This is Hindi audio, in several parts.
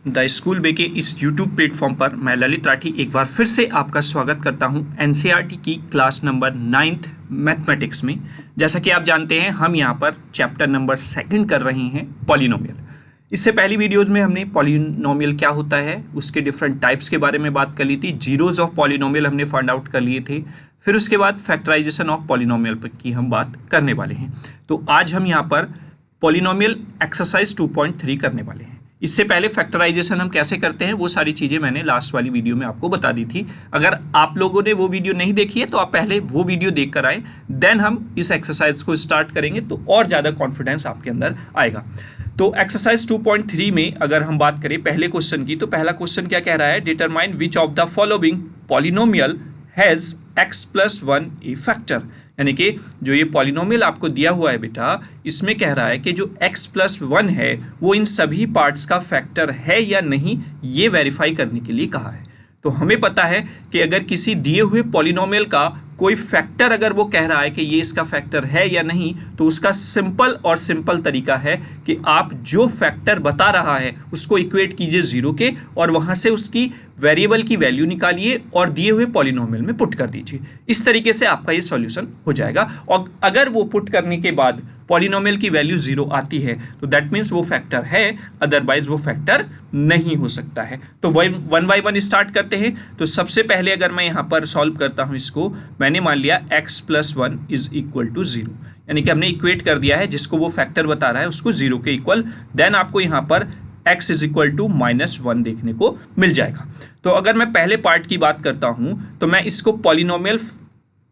द स्कूल बे के इस YouTube प्लेटफॉर्म पर मैं ललित राठी एक बार फिर से आपका स्वागत करता हूं NCERT की क्लास नंबर 9th मैथमेटिक्स में। जैसा कि आप जानते हैं हम यहां पर चैप्टर नंबर 2 कर रहे हैं पॉलिनोमियल। इससे पहली वीडियोज़ में हमने पॉलिनोमियल क्या होता है उसके डिफरेंट टाइप्स के बारे में बात कर ली थी। जीरोज ऑफ पॉलिनोमियल हमने फाइंड आउट कर लिए थे। फिर उसके बाद फैक्टराइजेशन ऑफ पॉलिनोमियल की हम बात करने वाले हैं। तो आज हम यहाँ पर पॉलिनोमियल एक्सरसाइज 2.3 करने वाले हैं। इससे पहले फैक्टराइजेशन हम कैसे करते हैं वो सारी चीज़ें मैंने लास्ट वाली वीडियो में आपको बता दी थी। अगर आप लोगों ने वो वीडियो नहीं देखी है तो आप पहले वो वीडियो देख कर आए, देन हम इस एक्सरसाइज को स्टार्ट करेंगे तो और ज़्यादा कॉन्फिडेंस आपके अंदर आएगा। तो एक्सरसाइज 2.3 में अगर हम बात करें पहले क्वेश्चन की, तो पहला क्वेश्चन क्या कह रहा है, determine which of the following polynomial has x+1 A factor. यानी कि जो ये पॉलिनोमियल आपको दिया हुआ है बेटा, इसमें कह रहा है कि जो x+1 है वो इन सभी पार्ट्स का फैक्टर है या नहीं, ये वेरीफाई करने के लिए कहा है। तो हमें पता है कि अगर किसी दिए हुए पॉलिनोमियल का कोई फैक्टर अगर वो कह रहा है कि ये इसका फैक्टर है या नहीं, तो उसका सिंपल तरीका है कि आप जो फैक्टर बता रहा है उसको इक्वेट कीजिए 0 के और वहाँ से उसकी वेरिएबल की वैल्यू निकालिए और दिए हुए पॉलिनोमियल में पुट कर दीजिए। इस तरीके से आपका ये सॉल्यूशन हो जाएगा। और अगर वो पुट करने के बाद पॉलिनोमियल की वैल्यू 0 आती है तो दैट मीन्स वो फैक्टर है, अदरवाइज वो फैक्टर नहीं हो सकता है। तो वन बाय वन स्टार्ट करते हैं। तो सबसे पहले अगर मैं यहाँ पर सॉल्व करता हूँ इसको, मैंने मान लिया x+1 इज इक्वल टू 0, यानी कि हमने इक्वेट कर दिया है जिसको वो फैक्टर बता रहा है उसको 0 के इक्वल। देन आपको यहाँ पर x इज इक्वल टू -1 देखने को मिल जाएगा। तो अगर मैं पहले पार्ट की बात करता हूँ तो मैं इसको पॉलिनोमियल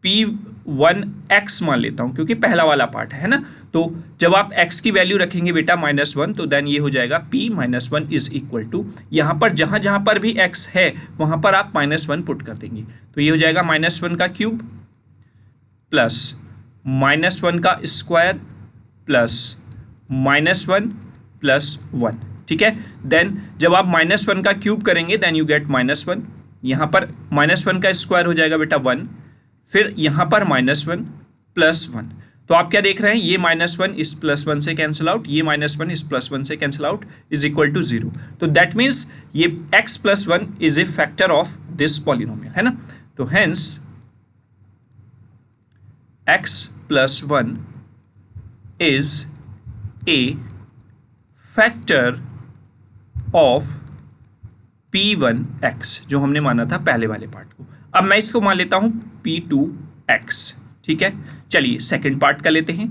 P1x मान लेता हूँ क्योंकि पहला वाला पार्ट है ना। तो जब आप x की वैल्यू रखेंगे बेटा -1 तो देन ये हो जाएगा P-1 इज इक्वल टू, यहाँ पर जहाँ पर भी x है वहाँ पर आप -1 पुट कर देंगे। तो ये हो जाएगा -1 का क्यूब प्लस -1 का स्क्वायर प्लस -1 प्लस 1। ठीक है। देन जब आप -1 का क्यूब करेंगे देन यू गेट -1, यहाँ पर -1 का स्क्वायर हो जाएगा बेटा 1, फिर यहाँ पर -1 प्लस 1। तो आप क्या देख रहे हैं, ये -1 इस +1 से कैंसिल आउट, ये -1 इस +1 से cancel out, is equal to 0। तो दैट मीन्स ये x+1 is a factor of this polynomial, है ना। तो hence x+1 is a factor of P1x, जो हमने माना था पहले वाले पार्ट को। अब मैं इसको मान लेता हूं P2x। ठीक है, चलिए सेकंड पार्ट का लेते हैं।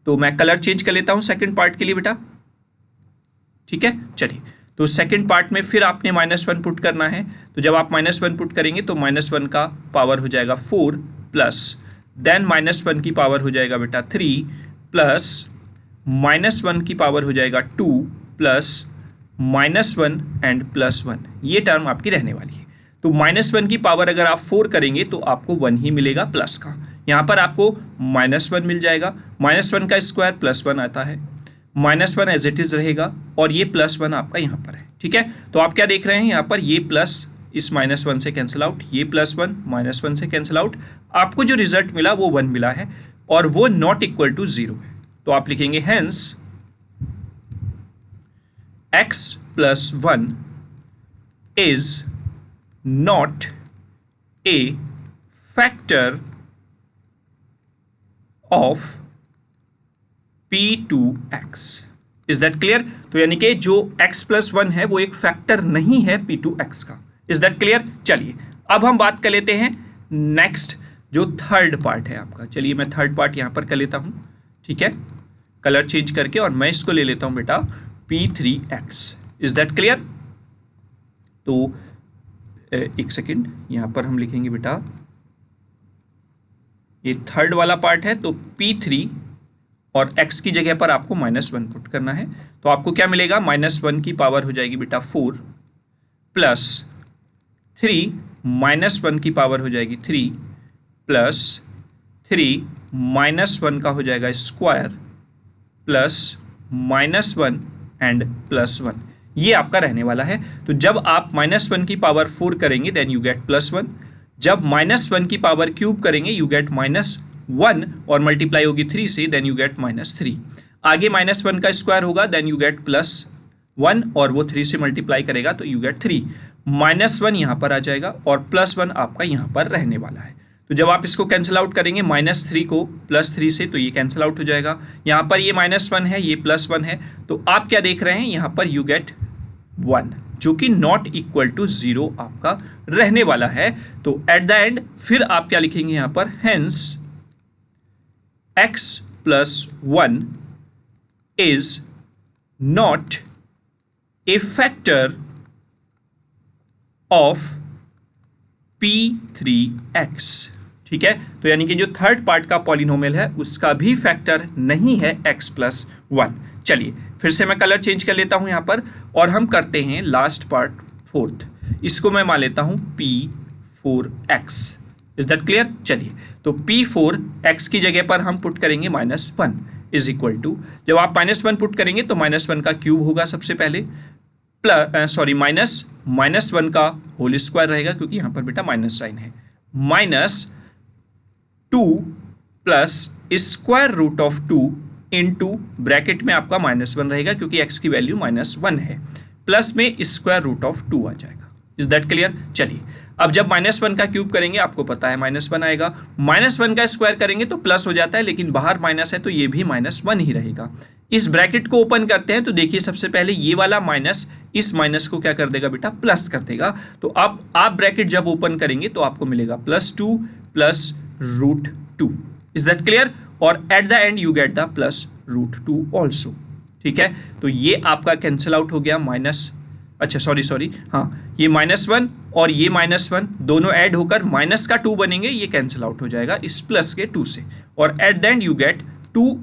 तो मैं कलर चेंज कर लेता हूं सेकंड पार्ट के लिए बेटा। ठीक है, चलिए। तो सेकंड पार्ट में फिर आपने -1 पुट करना है। तो जब आप -1 पुट करेंगे तो -1 का पावर हो जाएगा 4 प्लस देन -1 की पावर हो जाएगा बेटा 3 प्लस -1 की पावर हो जाएगा 2 प्लस -1 एंड +1। ये टर्म आपकी रहने वाली है। तो -1 की पावर अगर आप 4 करेंगे तो आपको 1 ही मिलेगा प्लस का। यहाँ पर आपको -1 मिल जाएगा, -1 का स्क्वायर +1 आता है, -1 एज इट इज रहेगा और ये +1 आपका यहाँ पर है। ठीक है। तो आप क्या देख रहे हैं, यहाँ पर ये प्लस इस -1 से कैंसिल आउट, ये +1 -1 से कैंसिल आउट, आपको जो रिजल्ट मिला वो 1 मिला है और वो नॉट इक्वल टू 0 है। तो आप लिखेंगे hence x+1 is not a factor of P2x। Is that clear? तो यानी कि जो x+1 है वो एक फैक्टर नहीं है P2x का। Is that clear? चलिए अब हम बात कर लेते हैं नेक्स्ट जो थर्ड पार्ट है आपका। चलिए मैं थर्ड पार्ट यहाँ पर कर लेता हूँ। ठीक है, कलर चेंज करके, और मैं इसको ले लेता हूँ बेटा P3x। Is that clear? तो एक सेकेंड, यहाँ पर हम लिखेंगे बेटा ये थर्ड वाला पार्ट है तो P3 और x की जगह पर आपको -1 पुट करना है। तो आपको क्या मिलेगा, -1 की पावर हो जाएगी बेटा 4 प्लस 3 -1 की पावर हो जाएगी 3 प्लस 3 -1 का हो जाएगा स्क्वायर प्लस -1 एंड +1। ये आपका रहने वाला है। तो जब आप -1 की पावर 4 करेंगे देन यू गेट +1, जब -1 की पावर क्यूब करेंगे यू गेट -1 और मल्टीप्लाई होगी 3 से देन यू गेट -3। आगे -1 का स्क्वायर होगा देन यू गेट 1 और वो 3 से मल्टीप्लाई करेगा तो यू गेट 3, -1 यहाँ पर आ जाएगा और +1 आपका यहाँ पर रहने वाला है। तो जब आप इसको कैंसिल आउट करेंगे -3 को +3 से, तो ये कैंसिल आउट हो जाएगा। यहाँ पर ये -1 है, ये +1 है, तो आप क्या देख रहे हैं यहाँ पर यू गेट 1, जो कि नॉट इक्वल टू 0 आपका रहने वाला है। तो एट द एंड फिर आप क्या लिखेंगे यहाँ पर, hence x + 1 is not a factor of P3x। ठीक है, तो यानी कि जो थर्ड पार्ट का पॉलिनोमियल है उसका भी फैक्टर नहीं है x + 1। चलिए फिर से मैं कलर चेंज कर लेता हूं यहां पर, और हम करते हैं लास्ट पार्ट, फोर्थ। इसको मैं मान लेता हूं P4x। Is that clear? चलिए, तो P4x की जगह पर हम पुट करेंगे -1 इज इक्वल टू, जब आप -1 पुट करेंगे तो -1 का क्यूब होगा सबसे पहले, -1 का होल स्क्वायर रहेगा, क्योंकि यहां पर बेटा माइनस साइन है, -2 + square root of 2 into bracket में आपका -1 रहेगा, क्योंकि x की वैल्यू -1 है, प्लस में स्क्वायर रूट ऑफ 2 आ जाएगा। Is that clear? चलिए, अब जब -1 का क्यूब करेंगे आपको पता है -1 आएगा, -1 का स्क्वायर करेंगे तो प्लस हो जाता है, लेकिन बाहर माइनस है तो ये भी -1 ही रहेगा। इस ब्रैकेट को ओपन करते हैं तो देखिए सबसे पहले ये वाला माइनस इस माइनस को क्या कर देगा बेटा, प्लस कर देगा। तो अब आप ब्रैकेट जब ओपन करेंगे तो आपको मिलेगा +2 + √2। Is that clear? और at the end you get the +√2 also. ठीक है, तो ये आपका कैंसिल आउट हो गया, सॉरी हाँ, ये -1 और ये -1 दोनों ऐड होकर माइनस का 2 बनेंगे, ये कैंसिल आउट हो जाएगा इस प्लस के 2 से, और at the end you get 2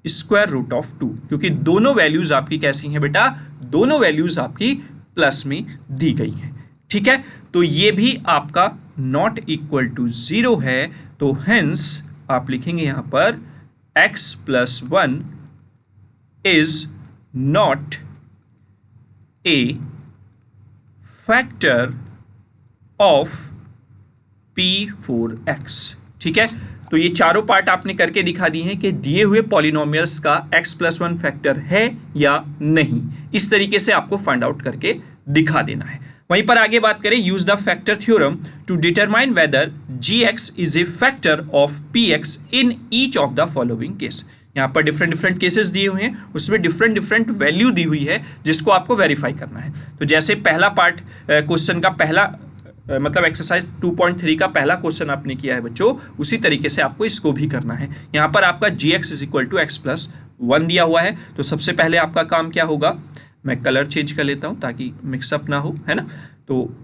square root of 2, क्योंकि दोनों वैल्यूज आपकी कैसी हैं बेटा, दोनों वैल्यूज आपकी प्लस में दी गई हैं। ठीक है, तो ये भी आपका नॉट इक्वल टू 0 है, तो हेंस आप लिखेंगे यहां पर x + 1 is not a factor of P4x। ठीक है, तो ये चारों पार्ट आपने करके दिखा दी हैं कि दिए हुए पॉलिनोमियल्स का x + 1 फैक्टर है या नहीं। इस तरीके से आपको फाइंड आउट करके दिखा देना है। वहीं पर आगे बात करें, use the factor theorem to determine whether gx is a factor of px in each of the following case. यहाँ पर डिफरेंट केसेस दिए हुए हैं, उसमें डिफरेंट वैल्यू दी हुई है जिसको आपको वेरीफाई करना है। तो जैसे पहला पार्ट क्वेश्चन का पहला मतलब एक्सरसाइज 2.3 का पहला क्वेश्चन आपने किया है बच्चों, उसी तरीके से आपको इसको भी करना है। यहाँ पर आपका gx = x + 1 दिया हुआ है, तो सबसे पहले आपका काम क्या होगा, मैं कलर चेंज कर लेता हूँ ताकि मिक्सअप ना हो, है ना। तो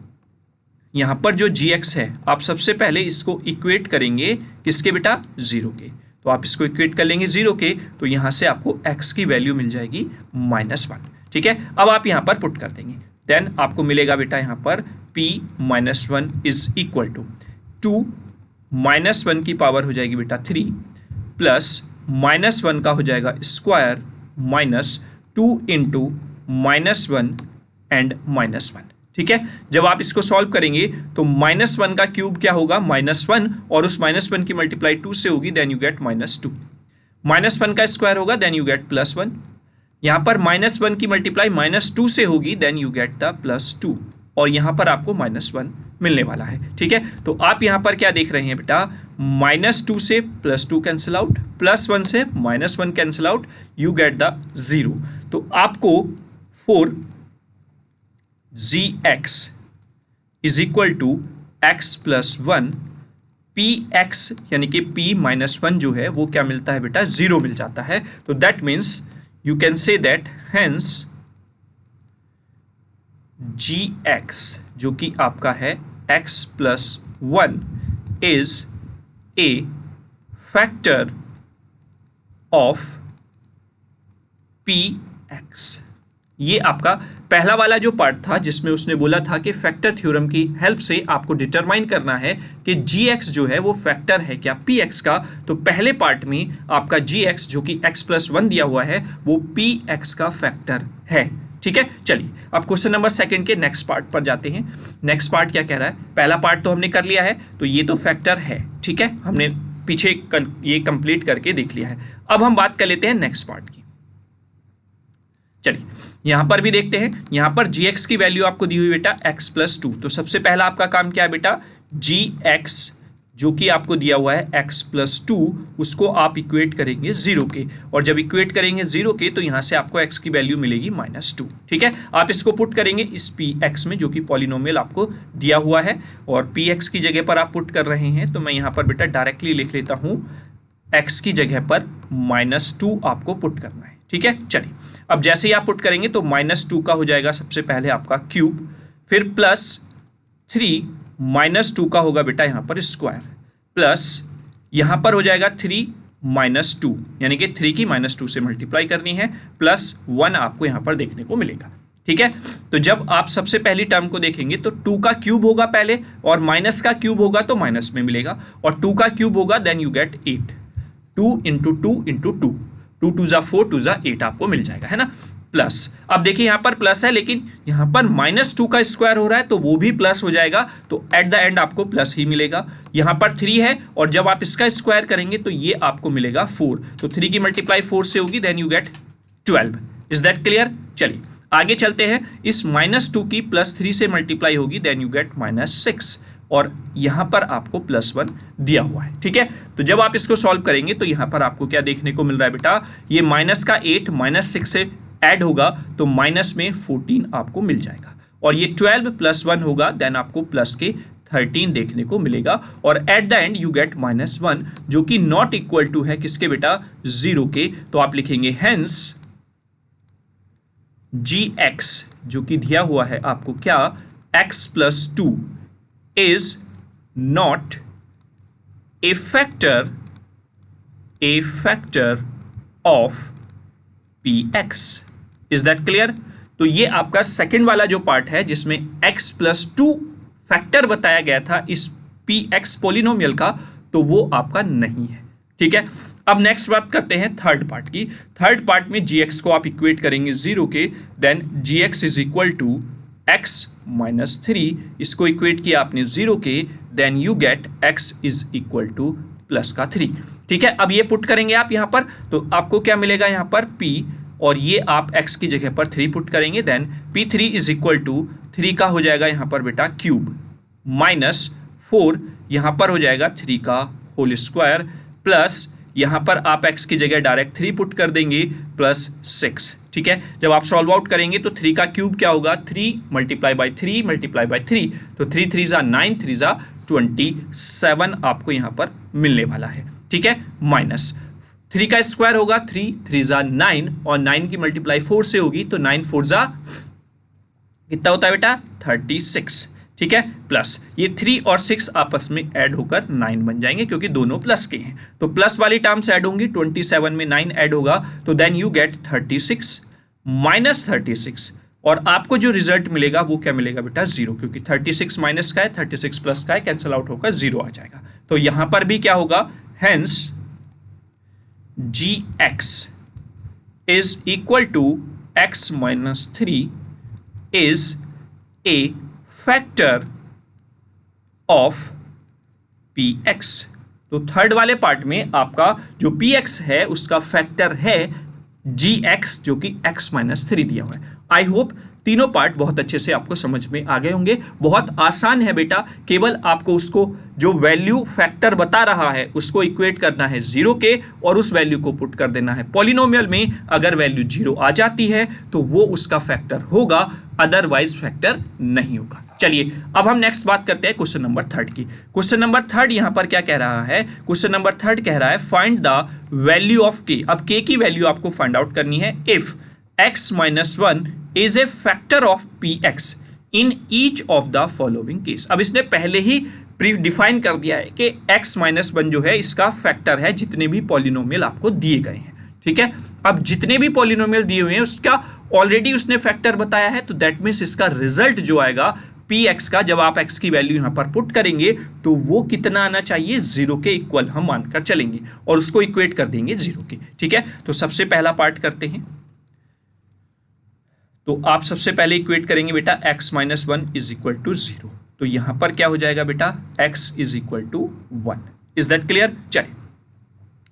यहाँ पर जो gx है आप सबसे पहले इसको इक्वेट करेंगे किसके बेटा, 0 के। तो आप इसको इक्वेट कर लेंगे 0 के, तो यहाँ से आपको x की वैल्यू मिल जाएगी -1। ठीक है, अब आप यहाँ पर पुट कर देंगे, देन आपको मिलेगा बेटा यहाँ पर P - 1 इज इक्वल टू 2 -1 की पावर हो जाएगी बेटा 3 प्लस -1 का हो जाएगा स्क्वायर -2 इंटू -1 एंड -1। ठीक है, जब आप इसको सॉल्व करेंगे तो -1 का क्यूब क्या होगा, -1, और उस -1 की मल्टीप्लाई 2 से होगी, देन यू गेट -2। -1 का स्क्वायर होगा, देन यू गेट +1। यहाँ पर -1 की मल्टीप्लाई -2 से होगी, देन यू गेट द +2, और यहाँ पर आपको -1 मिलने वाला है। ठीक है, तो आप यहाँ पर क्या देख रहे हैं बेटा, -2 से +2 कैंसिल आउट, +1 से -1 cancel out, you get the 0। तो आपको 4 gx is equal to x + 1 px, यानी कि p - 1 जो है वो क्या मिलता है बेटा, 0 मिल जाता है। तो that means you can say that hence gx जो कि आपका है x + 1 is a factor of px। ये आपका पहला वाला जो पार्ट था जिसमें उसने बोला था कि फैक्टर थ्योरम की हेल्प से आपको डिटरमाइन करना है कि gx जो है वो फैक्टर है क्या px का। तो पहले पार्ट में आपका gx जो कि x + 1 दिया हुआ है वो px का फैक्टर है। ठीक है, चलिए अब क्वेश्चन नंबर 2 के नेक्स्ट पार्ट पर जाते हैं। नेक्स्ट पार्ट क्या कह रहा है, पहला पार्ट तो हमने कर लिया है, तो ये तो फैक्टर है। ठीक है, हमने पीछे ये कंप्लीट करके देख लिया है। अब हम बात कर लेते हैं नेक्स्ट पार्ट की। चलिए यहाँ पर भी देखते हैं। यहाँ पर gx की वैल्यू आपको दी हुई बेटा x+2। तो सबसे पहला आपका काम क्या है बेटा, gx जो कि आपको दिया हुआ है x+2, उसको आप इक्वेट करेंगे 0 के, और जब इक्वेट करेंगे 0 के तो यहाँ से आपको x की वैल्यू मिलेगी -2। ठीक है, आप इसको पुट करेंगे इस px में जो कि पॉलिनोमियल आपको दिया हुआ है, और px की जगह पर आप पुट कर रहे हैं। तो मैं यहाँ पर बेटा डायरेक्टली लिख लेता हूँ x की जगह पर -2 आपको पुट करना है। ठीक है, चलिए अब जैसे ही आप पुट करेंगे तो -2 का हो जाएगा सबसे पहले आपका क्यूब, फिर +3 -2 का होगा बेटा यहाँ पर स्क्वायर, प्लस यहाँ पर हो जाएगा 3 - 2, यानी कि 3 की -2 से मल्टीप्लाई करनी है, +1 आपको यहाँ पर देखने को मिलेगा। ठीक है, तो जब आप सबसे पहली टर्म को देखेंगे तो 2 का क्यूब होगा पहले, और माइनस का क्यूब होगा तो माइनस में मिलेगा, और 2 का क्यूब होगा देन यू गेट 8, 2 × 2 × 2, 2 2 ज़ा 4, 2 ज़ा 8 आपको मिल जाएगा, है ना। प्लस, अब देखिए यहाँ पर प्लस है, लेकिन यहाँ पर -2 का स्क्वायर हो रहा है तो वो भी प्लस हो जाएगा, तो एट द एंड आपको प्लस ही मिलेगा। यहाँ पर 3 है, और जब आप इसका स्क्वायर करेंगे तो ये आपको मिलेगा 4, तो 3 की मल्टीप्लाई 4 से होगी, then you get 12। Is that clear? चलिए आगे चलते हैं। इस -2 की +3 से मल्टीप्लाई होगी, देन यू गेट -6, और यहाँ पर आपको +1 दिया हुआ है। ठीक है, तो जब आप इसको सॉल्व करेंगे तो यहाँ पर आपको क्या देखने को मिल रहा है बेटा, ये माइनस का 8 -6 से ऐड होगा तो माइनस में 14 आपको मिल जाएगा, और ये 12 + 1 होगा, देन आपको प्लस के 13 देखने को मिलेगा, और at the end you gate -1 जो कि नॉट इक्वल टू है किसके बेटा, 0 के। तो आप लिखेंगे हेंस gx जो कि दिया हुआ है आपको क्या, x+2 is not a factor of px। Is that clear? तो ये आपका सेकंड वाला जो पार्ट है जिसमें x+2 फैक्टर बताया गया था इस px पॉलिनोमियल का, तो वो आपका नहीं है। ठीक है, अब नेक्स्ट बात करते हैं थर्ड पार्ट की। थर्ड पार्ट में gx को आप इक्वेट करेंगे 0 के, then gx is equal to x-3, इसको इक्वेट किया आपने 0 के, then you get x is equal to +3। ठीक है, अब ये पुट करेंगे आप यहाँ पर, तो आपको क्या मिलेगा यहाँ पर p, और ये आप x की जगह पर 3 पुट करेंगे, then p3 is equal to 3 का हो जाएगा यहाँ पर बेटा क्यूब, -4 यहाँ पर हो जाएगा 3 का होल स्क्वायर, प्लस यहाँ पर आप x की जगह डायरेक्ट 3 पुट कर देंगे, +6। ठीक है, जब आप सॉल्व आउट करेंगे तो 3 का क्यूब क्या होगा, 3 × 3 × 3, तो 3 3 ज़ा 9, 3 ज़ा 27 आपको यहाँ पर मिलने वाला है। ठीक है, माइनस 3 का स्क्वायर होगा 3 3 ज़ा 9, और 9 की मल्टीप्लाई 4 से होगी, तो 9 4 ज़ा कितना होता है बेटा, 36। ठीक है, प्लस ये 3 और 6 आपस में ऐड होकर 9 बन जाएंगे क्योंकि दोनों प्लस के हैं, तो प्लस वाली टर्म्स ऐड होंगी, 27 में 9 ऐड होगा, तो देन यू गेट 36 -36, और आपको जो रिजल्ट मिलेगा वो क्या मिलेगा बेटा, 0, क्योंकि 36 माइनस का है, 36 प्लस का है, कैंसिल आउट होकर 0 आ जाएगा। तो यहां पर भी क्या होगा, hence gx is equal to x-3 is a factor of px। तो थर्ड वाले पार्ट में आपका जो px है उसका फैक्टर है gx जो कि x-3 दिया हुआ है। आई होप तीनों पार्ट बहुत अच्छे से आपको समझ में आ गए होंगे। बहुत आसान है बेटा, केवल आपको उसको जो वैल्यू फैक्टर बता रहा है उसको इक्वेट करना है 0 के, और उस वैल्यू को पुट कर देना है पॉलिनोमियल में। अगर वैल्यू 0 आ जाती है तो वो उसका फैक्टर होगा, अदरवाइज फैक्टर नहीं होगा। चलिए अब हम नेक्स्ट बात करते हैं क्वेश्चन नंबर 3 की। क्वेश्चन नंबर 3 यहां पर क्या कह रहा है, क्वेश्चन नंबर 3 कह रहा है find the value of k। अब k की वैल्यू आपको फाइंड आउट करनी है if x-1 is a factor of px in each of the following case. अब इसने पहले ही प्री डिफाइन कर दिया है कि x-1 जो है इसका फैक्टर है जितने भी पॉलिनोमियल आपको दिए गए हैं। ठीक है, अब जितने भी पॉलिनोमियल दिए हुए हैं उसका ऑलरेडी उसने फैक्टर बताया है, तो दैट मीन्स इसका रिजल्ट जो आएगा px का, जब आप x की वैल्यू यहां पर पुट करेंगे तो वो कितना आना चाहिए, 0 के इक्वल हम मानकर चलेंगे और उसको इक्वेट कर देंगे 0 के। ठीक है, तो सबसे पहला पार्ट करते हैं। तो आप सबसे पहले इक्वेट करेंगे बेटा x-1 इज इक्वल टू 0, तो यहां पर क्या हो जाएगा बेटा, x is equal to 1। Is that clear? चलिए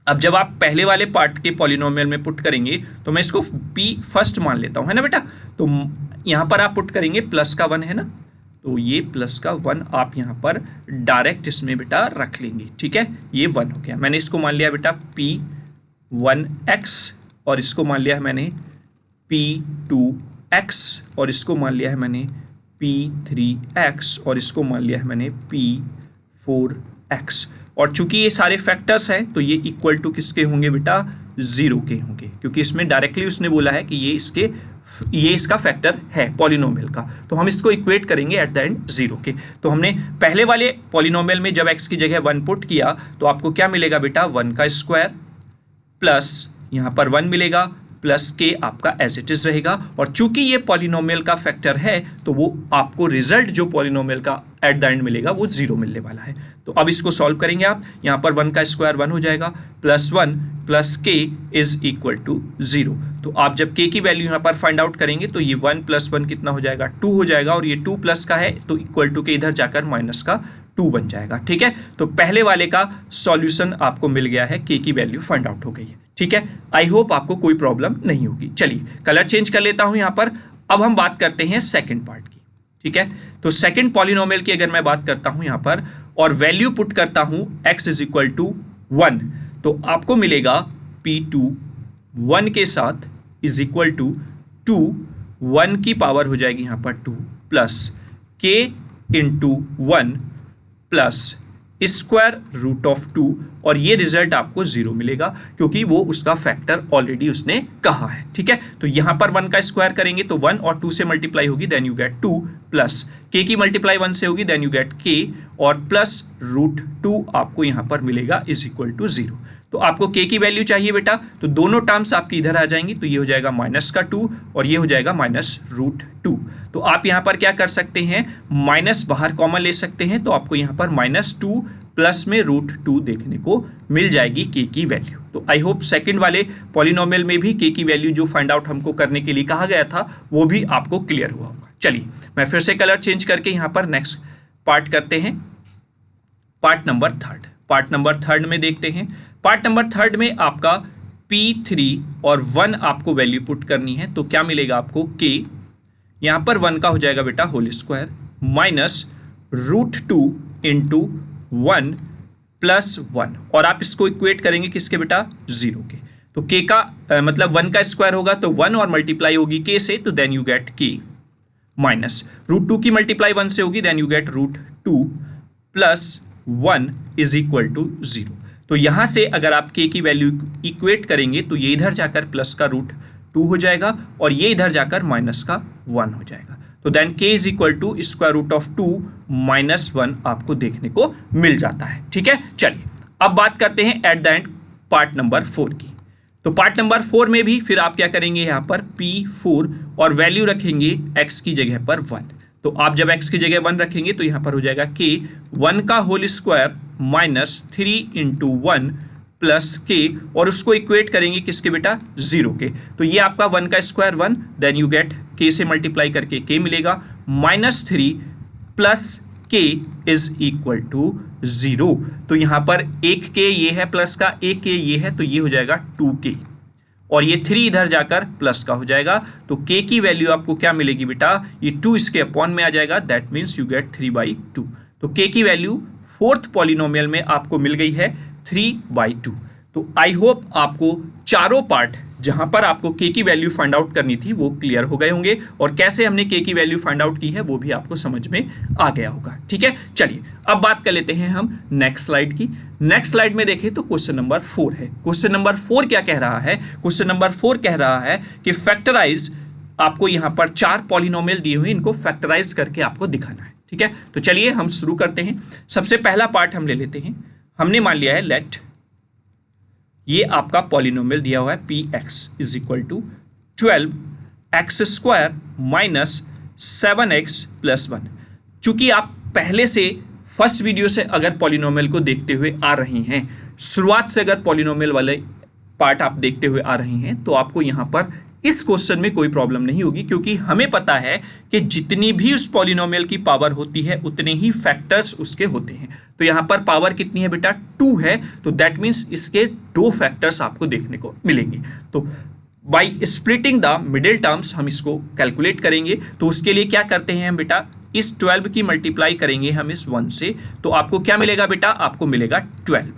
अब जब आप पहले वाले पार्ट के पॉलिनोमियल में पुट करेंगे तो मैं इसको p फर्स्ट मान लेता हूँ, है ना बेटा। तो यहाँ पर आप पुट करेंगे प्लस का 1 है ना, तो ये प्लस का 1 आप यहाँ पर डायरेक्ट इसमें बेटा रख लेंगे, ठीक है। ये 1 हो गया, मैंने इसको मान लिया बेटा p1x और इसको मान लिया है मैंने p2x और इसको मान लिया है मैंने p3x और इसको मान लिया है मैंने p4x। और चूंकि ये सारे फैक्टर्स हैं तो ये इक्वल टू किसके होंगे बेटा, 0 के होंगे, क्योंकि इसमें डायरेक्टली उसने बोला है कि ये इसका फैक्टर है पॉलिनोमियल का, तो हम इसको इक्वेट करेंगे एट द एंड 0 के। तो हमने पहले वाले पॉलिनोमियल में जब x की जगह 1 पुट किया तो आपको क्या मिलेगा बेटा, 1 का स्क्वायर प्लस यहाँ पर 1 मिलेगा प्लस के आपका एज इट इज रहेगा। और चूंकि ये पॉलिनोमियल का फैक्टर है तो वो आपको रिजल्ट जो पॉलिनोमियल का एट द एंड मिलेगा वो 0 मिलने वाला है। तो अब इसको सॉल्व करेंगे आप, यहाँ पर 1 का स्क्वायर 1 हो जाएगा प्लस 1 प्लस के इज इक्वल टू 0। तो आप जब के की वैल्यू यहाँ पर फाइंड आउट करेंगे तो ये 1 प्लस 1 कितना हो जाएगा, 2 हो जाएगा, और ये 2 प्लस का है तो इक्वल टू के इधर जाकर माइनस का 2 बन जाएगा, ठीक है। तो पहले वाले का सॉल्यूशन आपको मिल गया है, के की वैल्यू फाइंड आउट हो गई है, ठीक है। आई होप आपको कोई प्रॉब्लम नहीं होगी। चलिए कलर चेंज कर लेता हूं यहाँ पर। अब हम बात करते हैं सेकंड पार्ट की, ठीक है। तो सेकंड पॉलिनोमियल की अगर मैं बात करता हूं यहाँ पर और वैल्यू पुट करता हूं x इज इक्वल टू 1, तो आपको मिलेगा p2 1 के साथ इज इक्वल टू 2, 1 की पावर हो जाएगी यहाँ पर 2 plus k into 1 plus square root of 2, और ये रिजल्ट आपको 0 मिलेगा क्योंकि वो उसका फैक्टर ऑलरेडी उसने कहा है, ठीक है। तो यहां पर 1 का स्क्वायर करेंगे तो 1 और 2 से मल्टीप्लाई होगी then you get 2 plus k की मल्टीप्लाई 1 से होगी देन यू गेट k और प्लस रूट 2 आपको यहां पर मिलेगा इज इक्वल टू 0। तो आपको k की वैल्यू चाहिए बेटा, तो दोनों टर्म्स आपकी इधर आ जाएंगी, तो ये हो जाएगा माइनस का 2 और ये हो जाएगा माइनस रूट 2। तो आप यहाँ पर क्या कर सकते हैं, माइनस बाहर कॉमन ले सकते हैं, तो आपको यहाँ पर -2 प्लस में रूट 2 देखने को मिल जाएगी k की वैल्यू। तो आई होप सेकंड वाले पॉलिनोमियल में भी k की वैल्यू जो फाइंड आउट हमको करने के लिए कहा गया था वो भी आपको क्लियर हुआ होगा। चलिए मैं फिर से कलर चेंज करके यहाँ पर नेक्स्ट पार्ट करते हैं, part number third. Part number third में देखते हैं, पार्ट नंबर थर्ड में आपका p3 और 1 आपको वैल्यू पुट करनी है, तो क्या मिलेगा आपको k, यहाँ पर 1 का हो जाएगा बेटा whole square minus root 2 into 1 plus 1, और आप इसको इक्वेट करेंगे किसके बेटा, 0 के। तो k का मतलब 1 का स्क्वायर होगा तो 1 और मल्टीप्लाई होगी k से, तो then you get k minus root 2 की मल्टीप्लाई 1 से होगी then you get root 2 plus 1 is equal to 0। तो यहां से अगर आप k की वैल्यू इक्वेट करेंगे तो ये इधर जाकर प्लस का रूट 2 हो जाएगा और ये इधर जाकर माइनस का 1 हो जाएगा। तो then k is equal to square root of 2 minus 1 आपको देखने को मिल जाता है, ठीक है। चलिए अब बात करते हैं eight the and part number 4 की। तो पार्ट नंबर 4 में भी फिर आप क्या करेंगे, यहाँ पर p4 और वैल्यू रखेंगे x की जगह पर 1। तो आप जब x की जगह 1 रखेंगे तो यहाँ पर हो जाएगा k 1 का whole square minus 3 into 1 plus k, और उसको इक्वेट करेंगे किसके बेटा, 0 के। तो ये आपका 1 का square 1 then you get k से मल्टीप्लाई करके k मिलेगा -3 plus k is equal to 0। तो यहाँ पर एक k ये है प्लस का, एक k ये है, तो ये हो जाएगा 2k और ये 3 इधर जाकर प्लस का हो जाएगा। तो k की वैल्यू आपको क्या मिलेगी बेटा, ये 2 इसके अपॉन में आ जाएगा, दैट मीन्स यू गेट 3/2। तो k की वैल्यू फोर्थ पॉलिनोमियल में आपको मिल गई है 3/2। तो आई होप आपको चारों पार्ट जहां पर आपको k की वैल्यू फाइंड आउट करनी थी वो क्लियर हो गए होंगे, और कैसे हमने k की वैल्यू फाइंड आउट की है वो भी आपको समझ में आ गया होगा, ठीक है। चलिए अब बात कर लेते हैं हम नेक्स्ट स्लाइड की। नेक्स्ट स्लाइड में देखें तो क्वेश्चन नंबर 4 है। क्वेश्चन नंबर 4 क्या कह रहा है, क्वेश्चन नंबर 4 कह रहा है कि फैक्टराइज, आपको यहाँ पर 4 पॉलिनोमियल दिए हुए, इनको फैक्टराइज करके आपको दिखाना है, ठीक है। तो चलिए हम शुरू करते हैं। सबसे पहला पार्ट हम ले लेते हैं, हमने मान लिया है लेट ये आपका पॉलिनोमियल दिया हुआ है px is equal to 12x² minus 7x plus 1। चूंकि आप पहले से फर्स्ट वीडियो से अगर पॉलिनोमियल को देखते हुए आ रहे हैं, शुरुआत से अगर पॉलिनोमियल वाले पार्ट आप देखते हुए आ रहे हैं, तो आपको यहाँ पर इस क्वेश्चन में कोई प्रॉब्लम नहीं होगी, क्योंकि हमें पता है कि जितनी भी उस पॉलिनोमियल की पावर होती है उतने ही फैक्टर्स उसके होते हैं। तो यहां पर पावर कितनी है बेटा, 2 है, तो दैट मीन्स इसके 2 फैक्टर्स आपको देखने को मिलेंगे। तो by splitting the middle terms हम इसको कैलकुलेट करेंगे। तो उसके लिए क्या करते हैं हम बेटा, इस 12 की मल्टीप्लाई करेंगे हम इस 1 से, तो आपको क्या मिलेगा बेटा, आपको मिलेगा 12।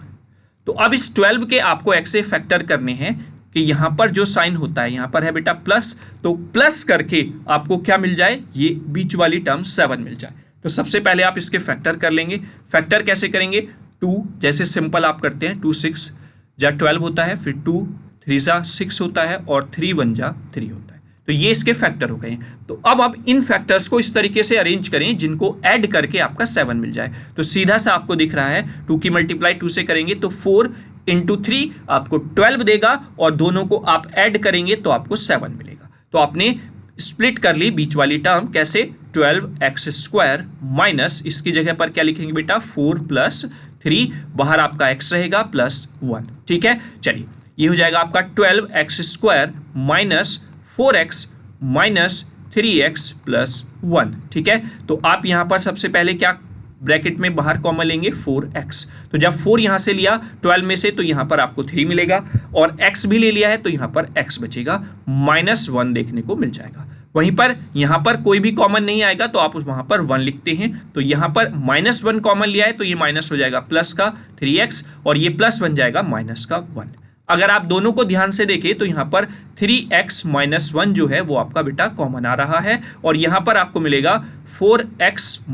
तो अब इस 12 के आपको x से फैक्टर करने हैं कि यहां पर जो साइन होता है, यहां पर है बेटा प्लस, तो प्लस करके आपको क्या मिल जाए, ये बीच वाली टर्म 7 मिल जाए। तो सबसे पहले आप इसके फैक्टर कर लेंगे। फैक्टर कैसे करेंगे, 2 जैसे सिंपल आप करते हैं, 2 6 जा 12 होता है, फिर 2 3 जा 6 होता है, और 3 1 जा 3 होता है। तो ये इसके फैक्टर हो गए हैं। तो अब आप इन फैक्टर्स को इस तरीके से अरेंज करें जिनको ऐड करके आपका 7 मिल जाए। तो सीधा सा आपको दिख रहा है 2 की मल्टीप्लाई 2 से करेंगे तो 4 इंटू 3 आपको 12 देगा, और दोनों को आप ऐड करेंगे तो आपको 7 मिलेगा। तो आपने स्प्लिट कर ली बीच वाली टर्म, कैसे, 12x² माइनस, इसकी जगह पर क्या लिखेंगे बेटा, 4 + 3, बाहर आपका x रहेगा +1। ठीक है, चलिए ये हो जाएगा आपका 12x² minus 4x minus 3x + 1। ठीक है, तो आप यहां पर सबसे पहले क्या ब्रैकेट में बाहर कॉमन लेंगे, 4x। तो जब 4 यहां से लिया 12 में से, तो यहां पर आपको 3 मिलेगा, और x भी ले लिया है तो यहां पर x बचेगा, -1 देखने को मिल जाएगा। वहीं पर यहां पर कोई भी कॉमन नहीं आएगा तो आप वहां पर 1 लिखते हैं। तो यहां पर -1 कॉमन लिया है तो ये माइनस हो जाएगा प्लस का 3x, और ये प्लस बन जाएगा माइनस का 1। अगर आप दोनों को ध्यान से देखें तो यहां पर 3x - 1 जो है वो आपका बेटा कॉमन आ रहा है, और यहां पर आपको मिलेगा 4x -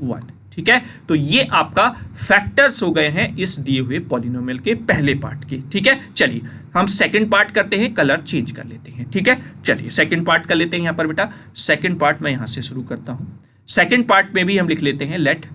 1। ठीक है, तो ये आपका फैक्टर्स हो गए हैं इस दिए हुए पॉलिनोमियल के पहले पार्ट के। ठीक है, चलिए हम सेकंड पार्ट करते हैं, कलर चेंज कर लेते हैं। ठीक है, चलिए सेकंड पार्ट कर लेते हैं। यहां पर बेटा सेकंड पार्ट मैं यहां से शुरू करता हूं। सेकंड पार्ट में भी हम लिख लेते हैं, लेट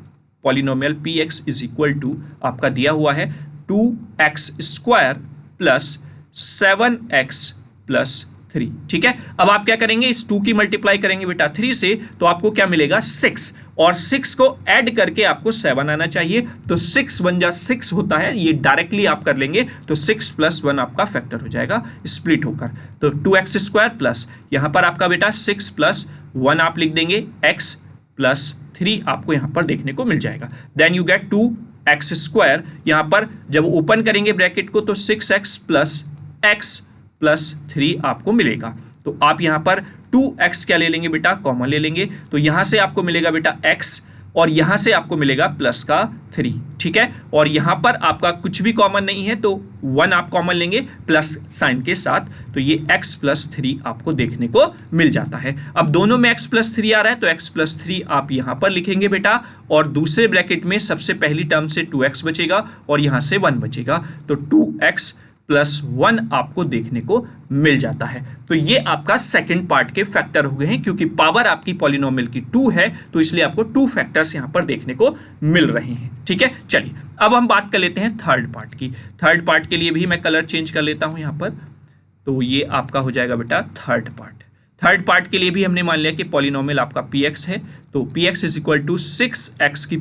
पॉलिनोमियल px = आपका दिया हुआ है 2x² + 7x + 3। ठीक है, अब आप क्या करेंगे, इस 2 की मल्टीप्लाई करेंगे बेटा 3 से, तो आपको क्या मिलेगा, 6, और 6 को ऐड करके आपको 7 आना चाहिए। तो 6 1 जा 6 होता है, ये डायरेक्टली आप कर लेंगे, तो 6 + 1 आपका फैक्टर हो जाएगा स्प्लिट होकर। तो 2x² प्लस यहां पर आपका बेटा 6 + 1 आप लिख देंगे, x + 3 आपको यहां पर देखने को मिल जाएगा। देन यू गेट 2x², यहां पर जब ओपन करेंगे ब्रैकेट को तो 6x + x + 3 आपको मिलेगा। तो आप यहां पर 2x क्या ले लेंगे बेटा, कॉमन ले लेंगे, तो यहां से आपको मिलेगा बेटा x, और यहां से आपको मिलेगा प्लस का 3। ठीक है, और यहां पर आपका कुछ भी कॉमन नहीं है तो 1 आप कॉमन लेंगे प्लस साइन के साथ, तो ये x + 3 आपको देखने को मिल जाता है। अब दोनों में x + 3 आ रहा है तो x + 3 आप यहां पर लिखेंगे बेटा, और दूसरे ब्रैकेट में सबसे पहली टर्म से 2x बचेगा और यहां से 1 बचेगा, तो 2x + 1 आपको देखने को मिल जाता है। तो ये आपका सेकंड पार्ट के फैक्टर हो गए हैं, क्योंकि पावर आपकी पॉलिनोमियल की 2 है तो इसलिए आपको 2 फैक्टर्स यहां पर देखने को मिल रहे हैं। ठीक है, चलिए अब हम बात कर लेते हैं थर्ड पार्ट की। थर्ड पार्ट के लिए भी मैं कलर चेंज कर लेता हूं यहां पर, तो ये आपका हो जाएगा बेटा थर्ड पार्ट। थर्ड पार्ट के लिए भी हमने मान लिया कि पॉलिनोमियल आपका px है, तो px = 6x²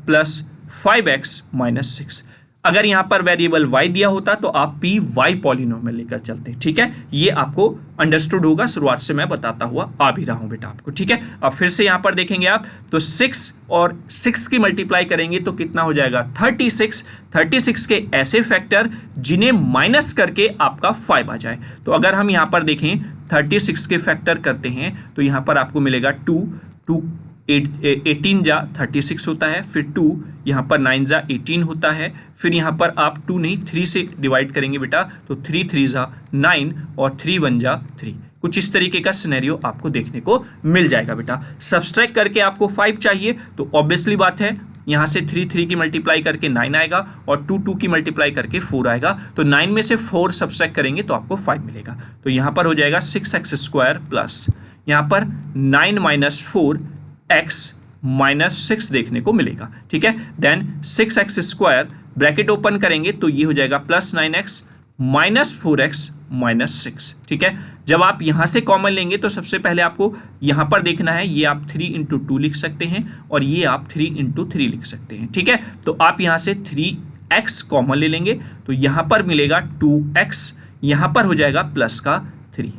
+ 5x - 6। अगर यहां पर वेरिएबल y दिया होता तो आप py पॉलिनोमियल लेकर चलते। ठीक है, ये आपको अंडरस्टूड होगा, शुरुआत से मैं बताता हुआ आ भी रहा हूं बेटा आपको। ठीक है, अब फिर से यहां पर देखेंगे आप तो 6 और 6 की मल्टीप्लाई करेंगे तो कितना हो जाएगा, 36। 36 के ऐसे फैक्टर जिन्हें माइनस करके आपका 5 आ जाए। तो अगर हम यहां पर देखें 36 के फैक्टर करते हैं तो यहां पर आपको मिलेगा 2 18 जा 36 होता है, फिर 2 यहाँ पर 9 जा 18 होता है, फिर यहाँ पर आप 2 नहीं 3 से डिवाइड करेंगे बेटा, तो 3 3 जा 9 और 3 1 जा 3। कुछ इस तरीके का सिनेरियो आपको देखने को मिल जाएगा बेटा। सब्सट्रैक्ट करके आपको 5 चाहिए तो ऑब्वियसली बात है यहाँ से 3 3 की मल्टीप्लाई करके 9 आएगा, और 2 2 की मल्टीप्लाई करके 4 आएगा, तो 9 में से 4 सब्सट्रैक्ट करेंगे तो आपको 5 मिलेगा। तो यहाँ पर हो जाएगा 6x² प्लस यहाँ पर 9 - 4 x - 6 देखने को मिलेगा। ठीक है, देन 6x² ब्रैकेट ओपन करेंगे तो ये हो जाएगा प्लस 9x - 4x - 6। ठीक है, जब आप यहां से कॉमन लेंगे तो सबसे पहले आपको यहां पर देखना है, ये आप 3 × 2 लिख सकते हैं और ये आप 3 × 3 लिख सकते हैं। ठीक है, तो आप यहां से 3x कॉमन ले लेंगे तो यहां पर मिलेगा 2x, यहां पर हो जाएगा प्लस का 3,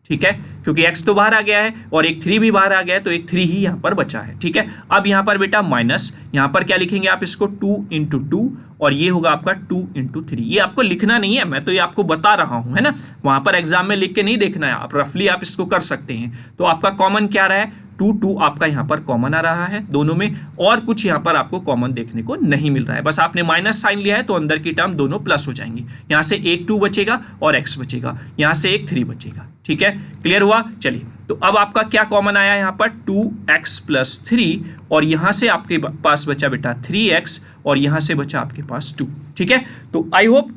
ठीक है, क्योंकि x तो बाहर आ गया है और एक 3 भी बाहर आ गया है, तो एक 3 ही यहाँ पर बचा है, ठीक है। अब यहाँ पर बेटा माइनस, यहाँ पर क्या लिखेंगे आप इसको 2 इंटू 2 और ये होगा आपका 2 इंटू 3। ये आपको लिखना नहीं है, मैं तो ये आपको बता रहा हूं, है ना, वहां पर एग्जाम में लिख के नहीं देखना है, आप रफली आप इसको कर सकते हैं। तो आपका कॉमन क्या रहा है, 2 आपका यहाँ पर कॉमन आ रहा है दोनों में, और कुछ यहाँ पर आपको कॉमन देखने को नहीं मिल रहा है, बस आपने माइनस साइन लिया है तो अंदर की टर्म दोनों प्लस हो जाएंगी। यहाँ से एक 2 बचेगा और x बचेगा, यहाँ से एक 3 बचेगा, ठीक है, क्लियर हुआ। चलिए, तो अब आपका क्या कॉमन आया यहाँ पर 2x प्लस 3 और यहाँ से आपके पास बचा बेटा 3x और यहाँ से बचा आपके पास 2, ठीक है। तो आई होप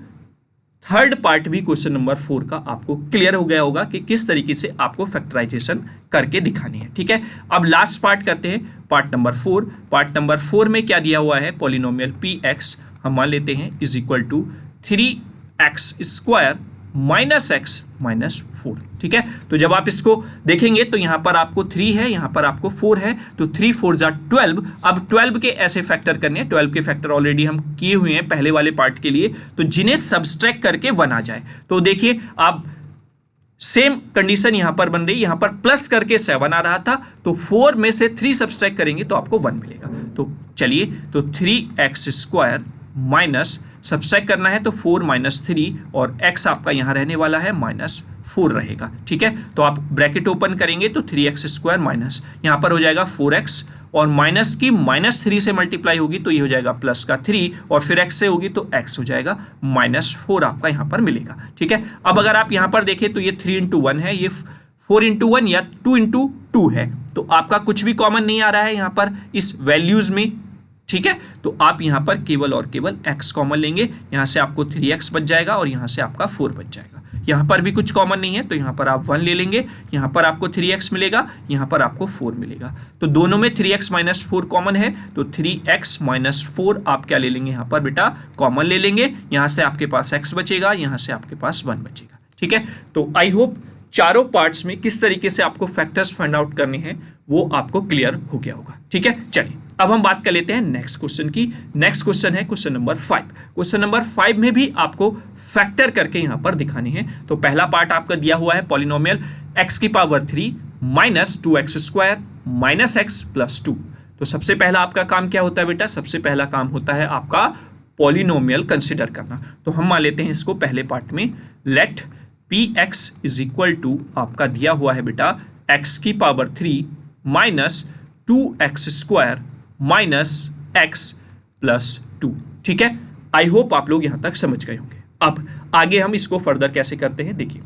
थर्ड पार्ट भी क्वेश्चन नंबर 4 का आपको क्लियर हो गया होगा कि किस तरीके से आपको फैक्टराइजेशन करके दिखानी है, ठीक है। अब लास्ट पार्ट करते हैं, पार्ट नंबर 4। पार्ट नंबर 4 में क्या दिया हुआ है, पॉलिनोमियल px हम मान लेते हैं is equal to 3x square minus x minus 4, ठीक है। तो जब आप इसको देखेंगे तो यहां पर आपको 3 है, यहां पर आपको 4 है, तो 3 4 जा 12। अब 12 के ऐसे फैक्टर करने हैं, 12 के फैक्टर ऑलरेडी हम किए हुए हैं पहले वाले पार्ट के लिए, तो जिन्हें सब्सट्रैक्ट करके 1 आ जाए। तो देखिए आप सेम कंडीशन यहां पर बन रही, यहां पर प्लस करके 7 आ रहा था, तो 4 में से 3 सब्सट्रैक्ट करेंगे तो आपको 1 मिलेगा। तो चलिए, तो 3x स्क्वायर माइनस सब्सट्रैक्ट करना है तो 4 माइनस 3 और x आपका यहां रहने वाला है माइनस 4 रहेगा, ठीक है। तो आप ब्रैकेट ओपन करेंगे तो 3x स्क्वायर माइनस यहां पर हो जाएगा 4x और माइनस की माइनस 3 से मल्टीप्लाई होगी तो ये हो जाएगा प्लस का 3 और फिर x से होगी तो x हो जाएगा माइनस 4 आपका यहां पर मिलेगा, ठीक है। अब अगर आप यहां पर देखें तो ये 3 इंटू 1 है, ये 4 इंटू 1 या 2 इंटू 2 है, तो आपका कुछ भी कॉमन नहीं आ रहा है यहां पर इस वैल्यूज में, ठीक है। तो आप यहां पर केवल और केवल x कॉमन लेंगे, यहां से आपको 3x बच जाएगा और यहां से आपका 4 बच जाएगा। यहां पर भी कुछ कॉमन नहीं है तो यहां पर आप 1 ले लेंगे, यहां पर आपको 3x मिलेगा, यहां पर आपको 4 मिलेगा। तो दोनों में 3x माइनस 4 कॉमन है, तो 3x माइनस 4 आप क्या ले लेंगे, यहां पर बेटा कॉमन ले लेंगे, यहां से आपके पास x बचेगा, यहां से आपके पास 1 बचेगा, ठीक है। तो आई होप चारों पार्ट्स में किस तरीके से आपको फैक्टर्स फाइंड आउट करने हैं वो आपको क्लियर हो गया होगा, ठीक है। चलिए, अब हम बात कर लेते हैं नेक्स्ट क्वेश्चन की। नेक्स्ट क्वेश्चन है क्वेश्चन नंबर 5। क्वेश्चन नंबर 5 में भी आपको फैक्टर करके यहां पर दिखाने हैं। तो पहला पार्ट आपका दिया हुआ है पॉलिनोमियल x की power 3 minus 2x square minus x plus 2। तो सबसे पहला आपका काम क्या होता है बेटा, सबसे पहला काम होता है आपका पॉलिनोमियल कंसिडर करना। तो हम मान लेते हैं इसको पहले पार्ट में, let px is equal to आपका दिया हुआ है बेटा x की power 3 minus 2x square minus x plus 2, ठीक है। आई होप आप लोग यहां तक समझ गए होंगे। अब आगे हम इसको फर्दर कैसे करते हैं, देखिए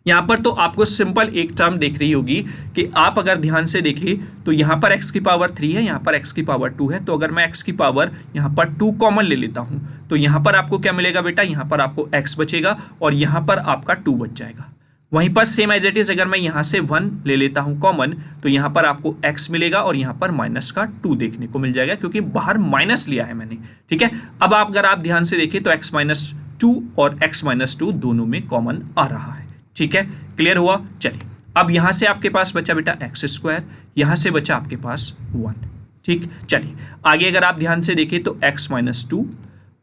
यहां पर तो आपको सिंपल एक टर्म देख रही होगी कि आप अगर ध्यान से देखिए तो यहां पर x की पावर 3 है, यहां पर x की पावर 2 है, तो अगर मैं x की पावर यहां पर 2 कॉमन ले लेता हूं तो यहां पर आपको क्या मिलेगा बेटा, यहां पर आपको x बचेगा और यहां पर आपका 2 बच जाएगा। वहीं पर सेम एज इट इज अगर मैं यहां से 1 ले लेता हूं कॉमन तो यहां पर आपको x मिलेगा और यहां पर माइनस का 2 देखने को मिल जाएगा क्योंकि बाहर माइनस लिया है मैंने, ठीक है। अब आप अगर आप ध्यान से देखें तो x माइनस 2 और x माइनस 2 दोनों में कॉमन आ रहा है, ठीक है, क्लियर हुआ। चलिए, अब यहां से आपके पास बचा बेटा x स्क्वायर, यहां से बचा आपके पास 1, ठीक। चलिए आगे अगर आप ध्यान से देखें तो x माइनस 2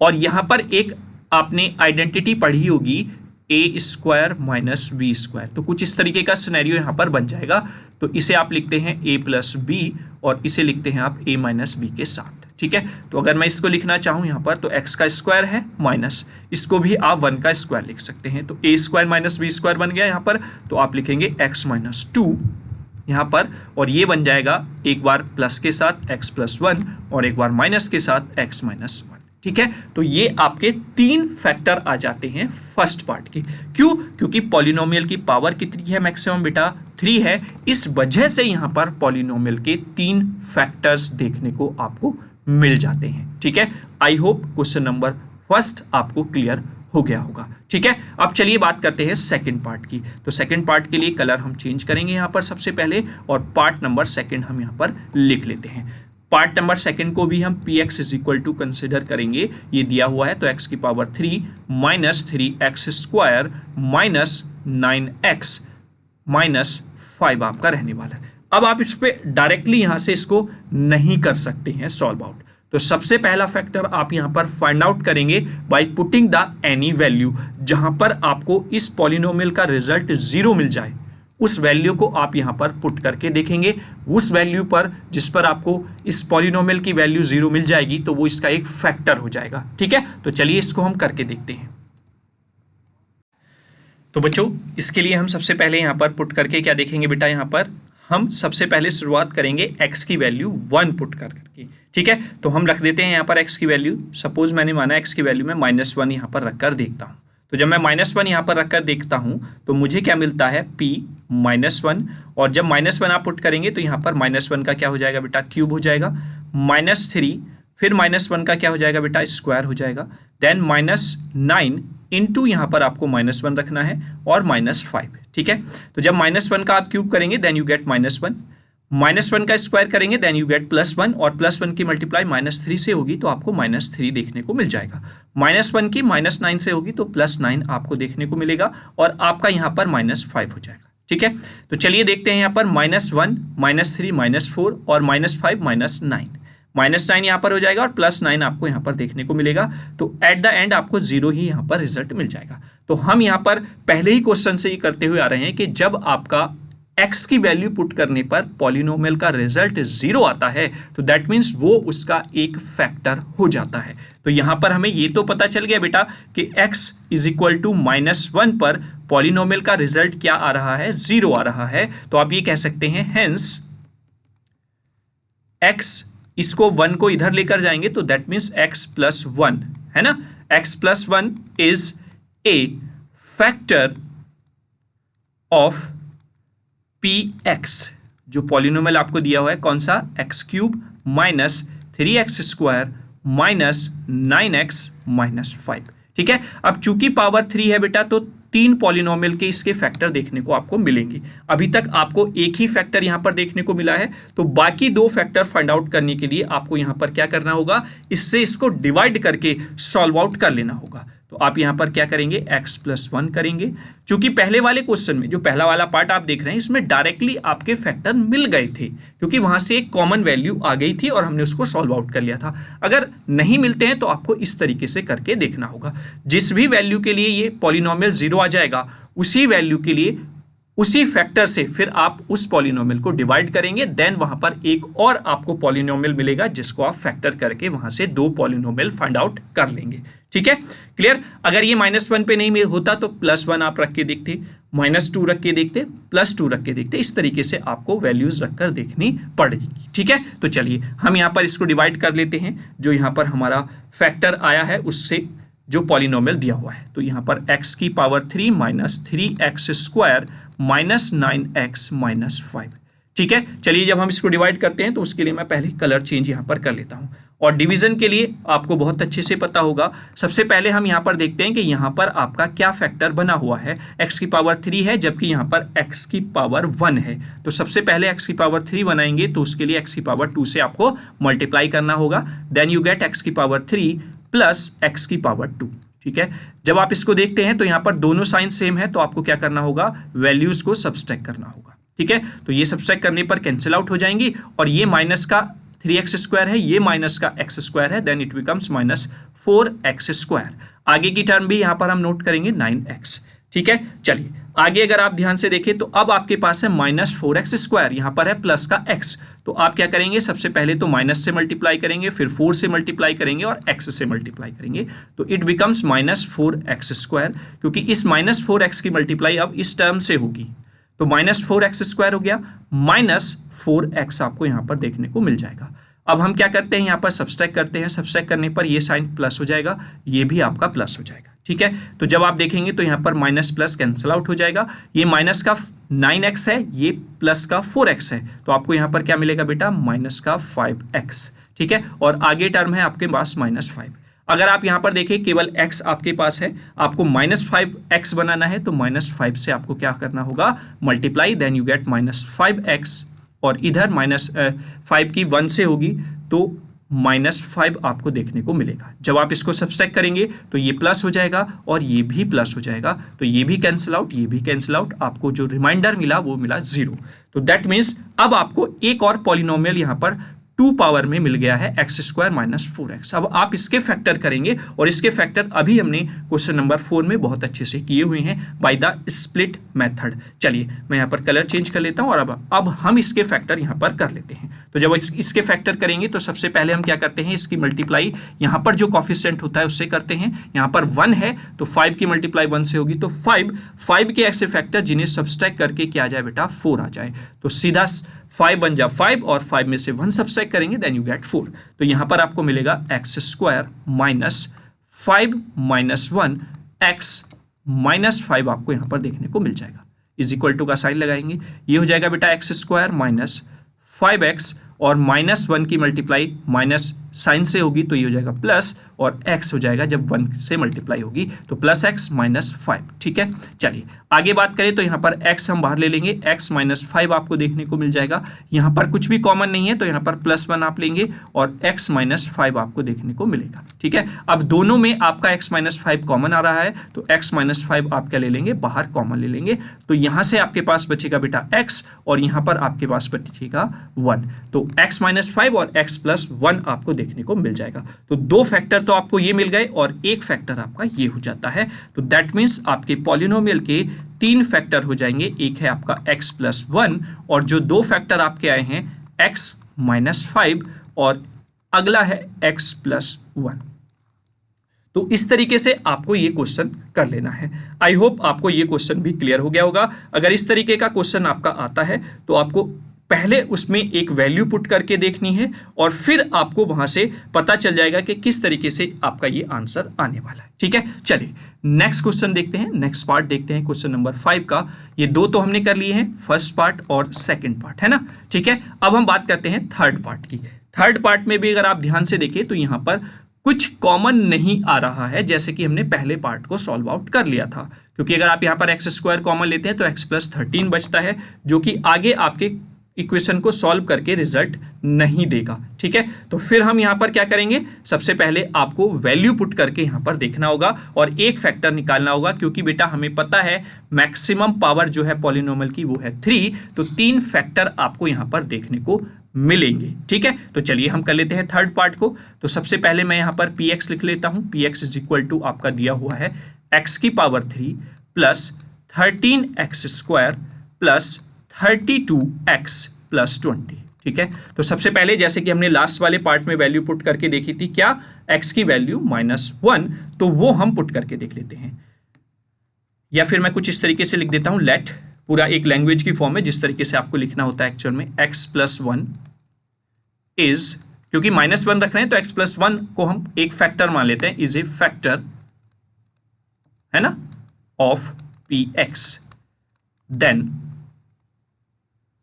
और यहां पर एक आपने आइडेंटिटी पढ़ी होगी ए स्क्वायर माइनस बी स्क्वायर, तो कुछ इस तरीके का सिनेरियो यहां पर बन जाएगा। तो इसे आप लिखते हैं a प्लस बी और इसे लिखते हैं आप a माइनस बी के साथ, ठीक है। तो अगर मैं इसको लिखना चाहूं यहां पर तो x का स्क्वायर है माइनस, इसको भी आप 1 का स्क्वायर लिख सकते हैं, तो a square minus B square बन गया यहां पर। तो आप लिखेंगे x माइनस 2 यहां पर और ये बन जाएगा एक बार प्लस के साथ x प्लस 1 और एक बार माइनस के साथ x माइनस 1, ठीक है। तो ये आपके 3 फैक्टर आ जाते हैं फर्स्ट पार्ट के। क्यों? क्योंकि पॉलिनोमियल की पावर कितनी है मैक्सिमम बेटा 3 है, इस वजह से यहां पर पॉलिनोमियल के 3 फैक्टर्स देखने को आपको मिल जाते हैं, ठीक है। I hope question number first आपको क्लियर हो गया होगा, ठीक है। अब चलिए बात करते हैं सेकंड पार्ट की। तो सेकंड पार्ट के लिए कलर हम चेंज करेंगे यहां पर सबसे पहले और पार्ट नंबर सेकंड हम यहां पर लिख लेते हैं। पार्ट नंबर सेकंड को भी हम px is equal to consider करेंगे, ये दिया हुआ है तो x की power 3 minus 3x square minus 9x minus 5 आपका रहने वाला है। अब आप इस पे डायरेक्टली यहां से इसको नहीं कर सकते हैं सॉल्व आउट, तो सबसे पहला फैक्टर आप यहां पर फाइंड आउट करेंगे by putting the any value, जहां पर आपको इस पॉलिनोमियल का रिजल्ट 0 मिल जाए उस वैल्यू को आप यहां पर पुट करके देखेंगे। उस वैल्यू पर जिस पर आपको इस पॉलिनोमियल की वैल्यू 0 मिल जाएगी तो वो इसका एक फैक्टर हो जाएगा। ठीक है, तो चलिए इसको हम करके देखते हैं। तो बच्चों इसके लिए हम सबसे पहले यहां पर पुट करके क्या देखेंगे बेटा, यहां पर हम सबसे पहले शुरुआत करेंगे x की वैल्यू 1 पुट करके। ठीक है, तो हम रख देते हैं यहां पर x की वैल्यू, सपोज मैंने माना x की वैल्यू में -1 यहां पर रखकर देखता हूं। तो जब मैं -1 यहां पर रखकर देखता हूं तो मुझे क्या मिलता है p -1, और जब -1 आप पुट करेंगे तो यहां पर -1 का क्या हो जाएगा बेटा, क्यूब हो जाएगा, -3 फिर -1 का क्या हो जाएगा बेटा, स्क्वायर हो जाएगा, देन -9 इंटू यहां पर आपको -1 रखना है और -5। ठीक है, तो जब -1 का आप क्यूब करेंगे देन यू गेट -1, -1 का स्क्वायर करेंगे देन यू गेट +1, और +1 की मल्टीप्लाई -3 से होगी तो आपको -3 देखने को मिल जाएगा। -1 की -9 से होगी तो +9 आपको देखने को मिलेगा और आपका यहाँ पर -5 हो जाएगा। ठीक है, तो चलिए देखते हैं यहाँ पर -1 -3 -4 और -5 -9, -9 यहाँ पर हो जाएगा और +9 आपको यहाँ पर देखने को मिलेगा। तो एट द एंड आपको 0 ही यहाँ पर रिजल्ट मिल जाएगा। तो हम यहाँ पर पहले ही क्वेश्चन से ही करते हुए आ रहे हैं कि जब आपका x की वैल्यू पुट करने पर पॉलिनोमियल का रिजल्ट 0 आता है तो दैट मीन्स वो उसका एक फैक्टर हो जाता है। तो यहां पर हमें ये तो पता चल गया बेटा कि x = -1 पर पॉलिनोमियल का रिजल्ट क्या आ रहा है, 0 आ रहा है। तो आप ये कह सकते हैं हेंस x, इसको 1 को इधर लेकर जाएंगे तो दैट मीन्स x + 1 है ना, x + 1 is a factor of px, जो पॉलिनोमियल आपको दिया हुआ है कौन सा, x³ - 3x² - 9x - 5। ठीक है, अब चूंकि पावर 3 है बेटा तो 3 पॉलिनोमियल के इसके फैक्टर देखने को आपको मिलेंगे। अभी तक आपको एक ही फैक्टर यहां पर देखने को मिला है, तो बाकी 2 फैक्टर फाइंड आउट करने के लिए आपको यहां पर क्या करना होगा, इससे इसको डिवाइड करके सॉल्व आउट कर लेना होगा। तो आप यहां पर क्या करेंगे, x + 1 करेंगे। चूंकि पहले वाले क्वेश्चन में जो पहला वाला पार्ट आप देख रहे हैं इसमें डायरेक्टली आपके फैक्टर मिल गए थे, क्योंकि वहां से एक कॉमन वैल्यू आ गई थी और हमने उसको सॉल्व आउट कर लिया था। अगर नहीं मिलते हैं तो आपको इस तरीके से करके देखना होगा। जिस भी वैल्यू के लिए ये पॉलिनोमियल 0 आ जाएगा उसी वैल्यू के लिए उसी फैक्टर से फिर आप उस पॉलिनोमियल को डिवाइड करेंगे, देन वहां पर एक और आपको पॉलिनोमियल मिलेगा जिसको आप फैक्टर करके वहां से 2 पॉलिनोमियल फाइंड आउट कर लेंगे। ठीक है, क्लियर। अगर ये -1 पे नहीं होता तो +1 आप रख के देखते, -2 रख के देखते, +2 रख के देखते, इस तरीके से आपको वैल्यूज रखकर देखनी पड़ेगी। ठीक है, तो चलिए हम यहाँ पर इसको डिवाइड कर लेते हैं, जो यहाँ पर हमारा फैक्टर आया है उससे जो पॉलिनोमियल दिया हुआ है। तो यहाँ पर x³ - 3x² - 9x - 5। ठीक है, चलिए जब हम इसको डिवाइड करते हैं तो उसके लिए मैं पहले कलर चेंज यहाँ पर कर लेता हूँ, और डिवीजन के लिए आपको बहुत अच्छे से पता होगा। सबसे पहले हम यहाँ पर देखते हैं कि यहाँ पर आपका क्या फैक्टर बना हुआ है, x³ है जबकि यहाँ पर x⁻1 है। तो सबसे पहले x⁻3 बनाएंगे तो उसके लिए x⁻2 से आपको मल्टीप्लाई करना होगा, then you gate x⁻3 + x⁻2। ठीक है, जब आप इसको देखते हैं तो यहाँ पर दोनों साइन सेम है तो आपको क्या करना होगा, वैल्यूज को सब्सट्रैक्ट करना होगा। ठीक है, तो ये सब्सट्रैक्ट करने पर कैंसिल आउट हो जाएंगी और ये माइनस का 3x² है, ये माइनस का x² है, देन इट बिकम्स -4x²। आगे की टर्म भी यहाँ पर हम नोट करेंगे 9x। ठीक है, चलिए आगे अगर आप ध्यान से देखें तो अब आपके पास है -4x², यहाँ पर है प्लस का x। तो आप क्या करेंगे, सबसे पहले तो माइनस से मल्टीप्लाई करेंगे, फिर 4 से मल्टीप्लाई करेंगे और x से मल्टीप्लाई करेंगे, तो इट बिकम्स -4x²। क्योंकि इस -4x की मल्टीप्लाई अब इस टर्म से होगी तो -4x² हो गया, -4x आपको यहाँ पर देखने को मिल जाएगा। अब हम क्या करते हैं, यहाँ पर सब्सट्रैक्ट करते हैं, सब्सट्रैक्ट करने पर ये साइन प्लस हो जाएगा, ये भी आपका प्लस हो जाएगा। ठीक है, तो जब आप देखेंगे तो यहाँ पर माइनस प्लस कैंसिल आउट हो जाएगा, ये माइनस का 9x है, ये प्लस का 4x है, तो आपको यहाँ पर क्या मिलेगा बेटा, माइनस का 5x। ठीक है, और आगे टर्म है आपके पास -5। अगर आप यहाँ पर देखें केवल x आपके पास है, आपको -5x बनाना है तो -5 से आपको क्या करना होगा, multiply, then you gate -5x, और इधर -5 की 1 से होगी तो -5 आपको देखने को मिलेगा। जब आप इसको सब्सट्रैक्ट करेंगे तो ये प्लस हो जाएगा और ये भी प्लस हो जाएगा, तो ये भी कैंसिल आउट, ये भी कैंसिल आउट, आपको जो रिमाइंडर मिला वो मिला 0। तो दैट मीन्स अब आपको एक और पॉलिनोमियल यहाँ पर 2 पावर में मिल गया है एक्स स्क्वायर माइनस 4x। अब आप इसके फैक्टर करेंगे और इसके फैक्टर अभी हमने क्वेश्चन नंबर 4 में बहुत अच्छे से किए हुए हैं बाय द स्प्लिट मेथड। चलिए मैं यहाँ पर कलर चेंज कर लेता हूँ और अब हम इसके फैक्टर यहाँ पर कर लेते हैं। तो जब इसके फैक्टर करेंगे तो सबसे पहले हम क्या करते हैं, इसकी मल्टीप्लाई यहाँ पर जो कॉफिशिएंट होता है उससे करते हैं। यहाँ पर 1 है तो 5 की मल्टीप्लाई 1 से होगी, तो 5 के ऐसे फैक्टर जिन्हें सब्सट्रैक्ट करके क्या आ जाए बेटा 4 आ जाए। तो सीधा 5 बन जा 5 और 5 में से 1 सब्सट्रैक्ट करेंगे देन यू गेट 4। तो यहाँ पर आपको मिलेगा x square minus 5 minus 1 x minus 5 आपको यहाँ पर देखने को मिल जाएगा। इज इक्वल टू का साइन लगाएंगे, ये हो जाएगा बेटा एक्स स्क्वायर माइनस 5x और माइनस 1 की मल्टीप्लाई माइनस साइन से होगी तो ये हो जाएगा प्लस, और x हो जाएगा जब 1 से मल्टीप्लाई होगी तो प्लस x माइनस 5। ठीक है, चलिए आगे बात करें तो यहाँ पर x हम बाहर ले लेंगे, x माइनस 5 आपको देखने को मिल जाएगा। यहाँ पर कुछ भी कॉमन नहीं है तो यहाँ पर प्लस 1 आप लेंगे और x माइनस 5 आपको देखने को मिलेगा। ठीक है, अब दोनों में आपका x माइनस 5 कॉमन आ रहा है तो x माइनस 5 आप क्या ले लेंगे, बाहर कॉमन ले लेंगे। तो यहाँ से आपके पास बचेगा बेटा x और यहाँ पर आपके पास बचेगा 1, तो x माइनस 5 और x प्लस 1 आपको देखने को मिल जाएगा। तो 2 फैक्टर तो आपको ये मिल गए और एक फैक्टर आपका ये हो जाता है। तो दैट मीन्स आपके पॉलिनोमियल के 3 फैक्टर हो जाएंगे। एक है आपका x प्लस 1 और जो 2 फैक्टर आपके आए हैं x माइनस 5 और अगला है x प्लस 1। तो इस तरीके से आपको ये क्वेश्चन कर लेना है। आई होप आपको ये क्वेश्चन भी क्लियर हो गया होगा। अगर इस तरीके का क्वेश्चन आपका आता है तो आपको पहले उसमें एक वैल्यू पुट करके देखनी है और फिर आपको वहां से पता चल जाएगा कि किस तरीके से आपका ये आंसर आने वाला है। ठीक है, चलिए नेक्स्ट क्वेश्चन देखते हैं, नेक्स्ट पार्ट देखते हैं क्वेश्चन नंबर 5 का। ये 2 तो हमने कर लिए हैं, फर्स्ट पार्ट और सेकंड पार्ट, है ना। ठीक है, अब हम बात करते हैं थर्ड पार्ट की। थर्ड पार्ट में भी अगर आप ध्यान से देखें तो यहाँ पर कुछ कॉमन नहीं आ रहा है, जैसे कि हमने पहले पार्ट को सॉल्व आउट कर लिया था। क्योंकि अगर आप यहाँ पर एक्स स्क्वायर कॉमन लेते हैं तो एक्स प्लस 13 बचता है, जो कि आगे आपके इक्वेशन को सॉल्व करके रिजल्ट नहीं देगा। ठीक है, तो फिर हम यहाँ पर क्या करेंगे, सबसे पहले आपको वैल्यू पुट करके यहाँ पर देखना होगा और एक फैक्टर निकालना होगा। क्योंकि बेटा हमें पता है मैक्सिमम पावर जो है पॉलिनोमियल की वो है 3, तो 3 फैक्टर आपको यहाँ पर देखने को मिलेंगे। ठीक है, तो चलिए हम कर लेते हैं थर्ड पार्ट को। तो सबसे पहले मैं यहाँ पर px लिख लेता हूँ। px इज इक्वल टू आपका दिया हुआ है x की power 3 plus 13x square plus 32x plus 20। ठीक है, तो सबसे पहले जैसे कि हमने लास्ट वाले पार्ट में वैल्यू पुट करके देखी थी, क्या x की वैल्यू -1, तो वो हम पुट करके देख लेते हैं। या फिर मैं कुछ इस तरीके से लिख देता हूं, लेट, पूरा एक लैंग्वेज की फॉर्म है जिस तरीके से आपको लिखना होता है एक्चुअल में, x प्लस 1 इज, क्योंकि -1 रख रहे हैं तो x प्लस 1 को हम एक फैक्टर मान लेते हैं, इज ए फैक्टर, है ना, ऑफ px। देन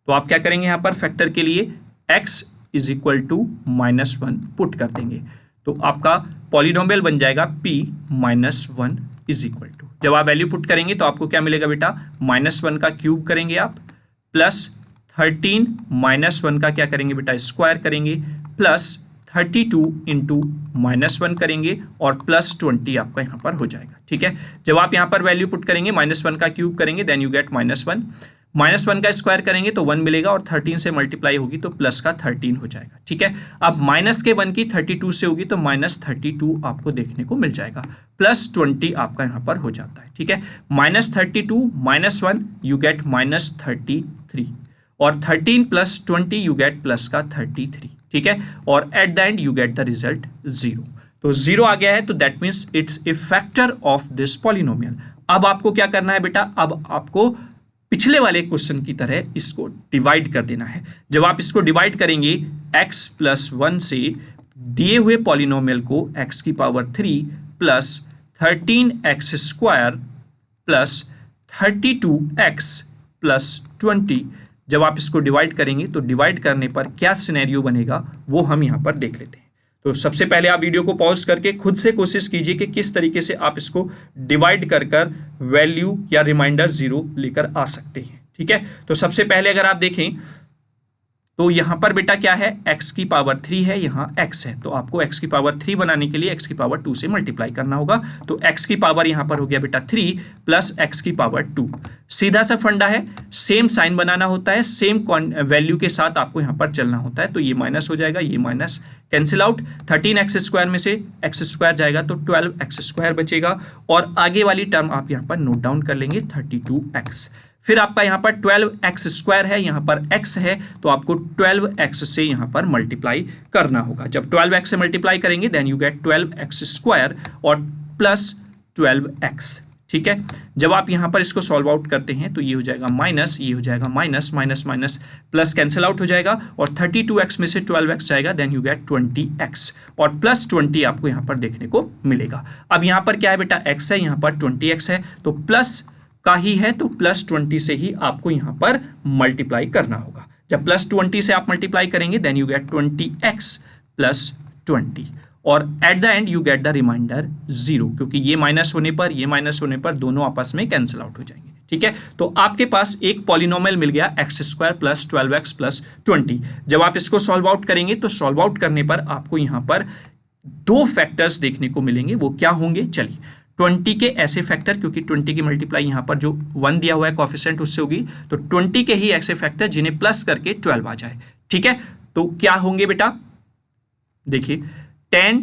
तो आप क्या करेंगे, यहां पर फैक्टर के लिए x is equal to -1 put कर देंगे तो आपका पॉलिनोमियल बन जाएगा p -1 इज इक्वल टू, जब आप वैल्यू पुट करेंगे तो आपको क्या मिलेगा बेटा, -1 का क्यूब करेंगे आप, प्लस 13 -1 का क्या करेंगे बेटा, स्क्वायर करेंगे, प्लस 32 इंटू -1 करेंगे और प्लस 20 आपका यहाँ पर हो जाएगा। ठीक है, जब आप यहाँ पर वैल्यू पुट करेंगे -1 का क्यूब करेंगे देन यू गेट -1, -1 का स्क्वायर करेंगे तो 1 मिलेगा और 13 से मल्टीप्लाई होगी तो प्लस का 13 हो जाएगा। ठीक है, अब माइनस के 1 की 32 से होगी तो -32 आपको देखने को मिल जाएगा, प्लस 20 आपका यहाँ पर हो जाता है। ठीक है, -32 -1 यू गेट -33 और 13 प्लस 20 यू गेट प्लस का 33। ठीक है, और at the end you get the result 0। तो 0 आ गया है तो that means it's a factor of this polynomial. अब आपको क्या करना है बेटा, अब आपको पिछले वाले क्वेश्चन की तरह इसको डिवाइड कर देना है। जब आप इसको डिवाइड करेंगे x प्लस 1 से दिए हुए पॉलिनोमियल को x की power 3 plus 13x square plus 32x plus 20, जब आप इसको डिवाइड करेंगे तो डिवाइड करने पर क्या सिनेरियो बनेगा वो हम यहाँ पर देख लेते हैं। तो सबसे पहले आप वीडियो को पॉज करके खुद से कोशिश कीजिए कि किस तरीके से आप इसको डिवाइड कर कर वैल्यू या रिमाइंडर 0 लेकर आ सकते हैं। ठीक है, तो सबसे पहले अगर आप देखें तो यहाँ पर बेटा क्या है, x की पावर 3 है, यहाँ x है, तो आपको x की पावर 3 बनाने के लिए x की पावर 2 से मल्टीप्लाई करना होगा। तो x की पावर यहाँ पर हो गया बेटा 3 प्लस x की पावर 2। सीधा सा फंडा है, सेम साइन बनाना होता है, सेम वैल्यू के साथ आपको यहाँ पर चलना होता है। तो ये माइनस हो जाएगा, ये minus cancel out, 13x square में से x स्क्वायर जाएगा तो 12x स्क्वायर बचेगा, और आगे वाली टर्म आप यहाँ पर नोट डाउन कर लेंगे 32x। फिर आपका यहाँ पर 12x स्क्वायर है, यहाँ पर x है, तो आपको 12x से यहाँ पर मल्टीप्लाई करना होगा। जब 12x से मल्टीप्लाई करेंगे then you get 12x square और प्लस 12x। ठीक है, जब आप यहाँ पर इसको सॉल्व आउट करते हैं तो ये हो जाएगा माइनस, ये हो जाएगा minus, minus minus plus cancel out हो जाएगा, और 32x में से 12x जाएगा देन यू गेट 20x, और प्लस 20 आपको यहाँ पर देखने को मिलेगा। अब यहाँ पर क्या है बेटा, x है, यहाँ पर 20x है, तो प्लस का ही है, तो प्लस 20 से ही आपको यहाँ पर मल्टीप्लाई करना होगा। जब प्लस 20 से आप मल्टीप्लाई करेंगे then you gate 20x plus 20, और at the end you get the reminder 0, क्योंकि ये माइनस होने पर, ये माइनस होने पर दोनों आपस में कैंसिल आउट हो जाएंगे। ठीक है, तो आपके पास एक पॉलिनोमियल मिल गया x square plus 12x plus 20। जब आप इसको सॉल्व आउट करेंगे तो सॉल्व आउट करने पर आपको यहाँ पर दो फैक्टर्स देखने को मिलेंगे। वो क्या होंगे, चलिए 20 के ऐसे फैक्टर, क्योंकि 20 की मल्टीप्लाई यहाँ पर जो 1 दिया हुआ है कोएफिशिएंट उससे होगी, तो 20 के ही ऐसे फैक्टर जिन्हें प्लस करके 12 आ जाए। ठीक है, तो क्या होंगे बेटा, देखिए 10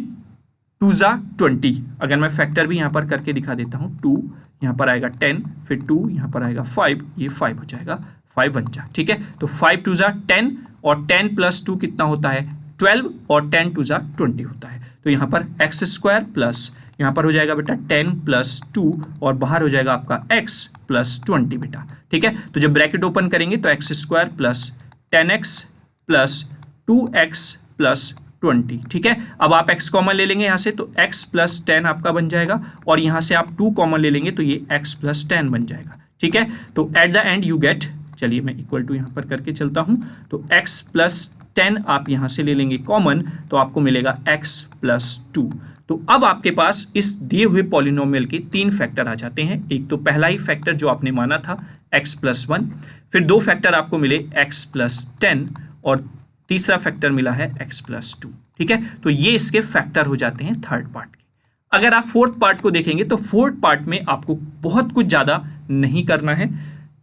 2 जा 20, अगर मैं फैक्टर भी यहाँ पर करके दिखा देता हूँ, 2 यहाँ पर आएगा 10, फिर 2 यहाँ पर आएगा 5, ये 5 हो जाएगा, 5 1 जा। ठीक है, तो 5 2 जा 10, और 10 प्लस 2 कितना होता है 12, और 10 2 जा 20 होता है। तो यहाँ पर x स्क्वायर प्लस यहाँ पर हो जाएगा बेटा 10 प्लस 2, और बाहर हो जाएगा आपका x प्लस 20 बेटा। ठीक है, तो जब ब्रैकेट ओपन करेंगे तो x square plus 10x plus 2x plus 20। ठीक है, अब आप x कॉमन ले लेंगे यहाँ से, तो x प्लस 10 आपका बन जाएगा, और यहाँ से आप 2 कॉमन ले लेंगे तो ये x प्लस 10 बन जाएगा। ठीक है, तो eight the end you gate, चलिए मैं इक्वल टू यहाँ पर करके चलता हूँ, तो x प्लस 10 आप यहाँ से ले लेंगे कॉमन, तो आपको मिलेगा x प्लस 2। तो अब आपके पास इस दिए हुए पॉलिनोमियल के 3 फैक्टर आ जाते हैं। एक तो पहला ही फैक्टर जो आपने माना था x प्लस 1, फिर 2 फैक्टर आपको मिले x प्लस 10, और तीसरा फैक्टर मिला है x प्लस 2। ठीक है, तो ये इसके फैक्टर हो जाते हैं थर्ड पार्ट के। अगर आप फोर्थ पार्ट को देखेंगे तो फोर्थ पार्ट में आपको बहुत कुछ ज़्यादा नहीं करना है।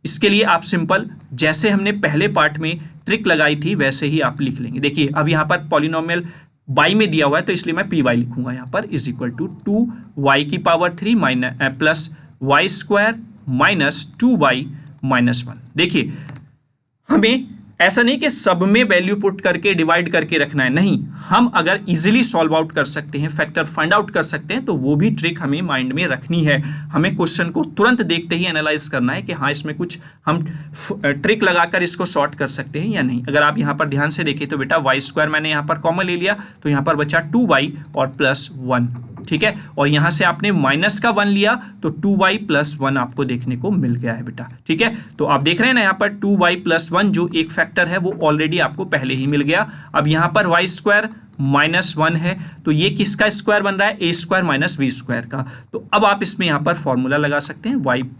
इसके लिए आप सिंपल जैसे हमने पहले पार्ट में ट्रिक लगाई थी वैसे ही आप लिख लेंगे। देखिए अब यहाँ पर पॉलिनोमियल बाई में दिया हुआ है, तो इसलिए मैं पी वाई लिखूंगा यहाँ पर, इज इक्वल टू 2y की power 3 minus plus y square minus 2y minus 1। देखिए हमें ऐसा नहीं कि सब में वैल्यू पुट करके डिवाइड करके रखना है, नहीं, हम अगर इजीली सॉल्व आउट कर सकते हैं, फैक्टर फाइंड आउट कर सकते हैं, तो वो भी ट्रिक हमें माइंड में रखनी है। हमें क्वेश्चन को तुरंत देखते ही एनालाइज करना है कि हाँ इसमें कुछ हम ट्रिक लगाकर इसको सॉर्ट कर सकते हैं या नहीं। अगर आप यहाँ पर ध्यान से देखें तो बेटा वाई स्क्वायर मैंने यहाँ पर कॉमन ले लिया, तो यहाँ पर बचा 2y और प्लस 1। ठीक है, और यहाँ से आपने माइनस का 1 लिया तो 2y प्लस 1 आपको देखने को मिल गया है बेटा। ठीक है, तो आप देख रहे हैं ना यहाँ पर 2y प्लस 1 जो एक फैक्टर है वो ऑलरेडी आपको पहले ही मिल गया। अब यहाँ पर y स्क्वायर माइनस 1 है, तो ये किसका स्क्वायर बन रहा है, a square minus b square का। तो अब आप इसमें यहाँ पर फॉर्मूला लगा सकते हैं,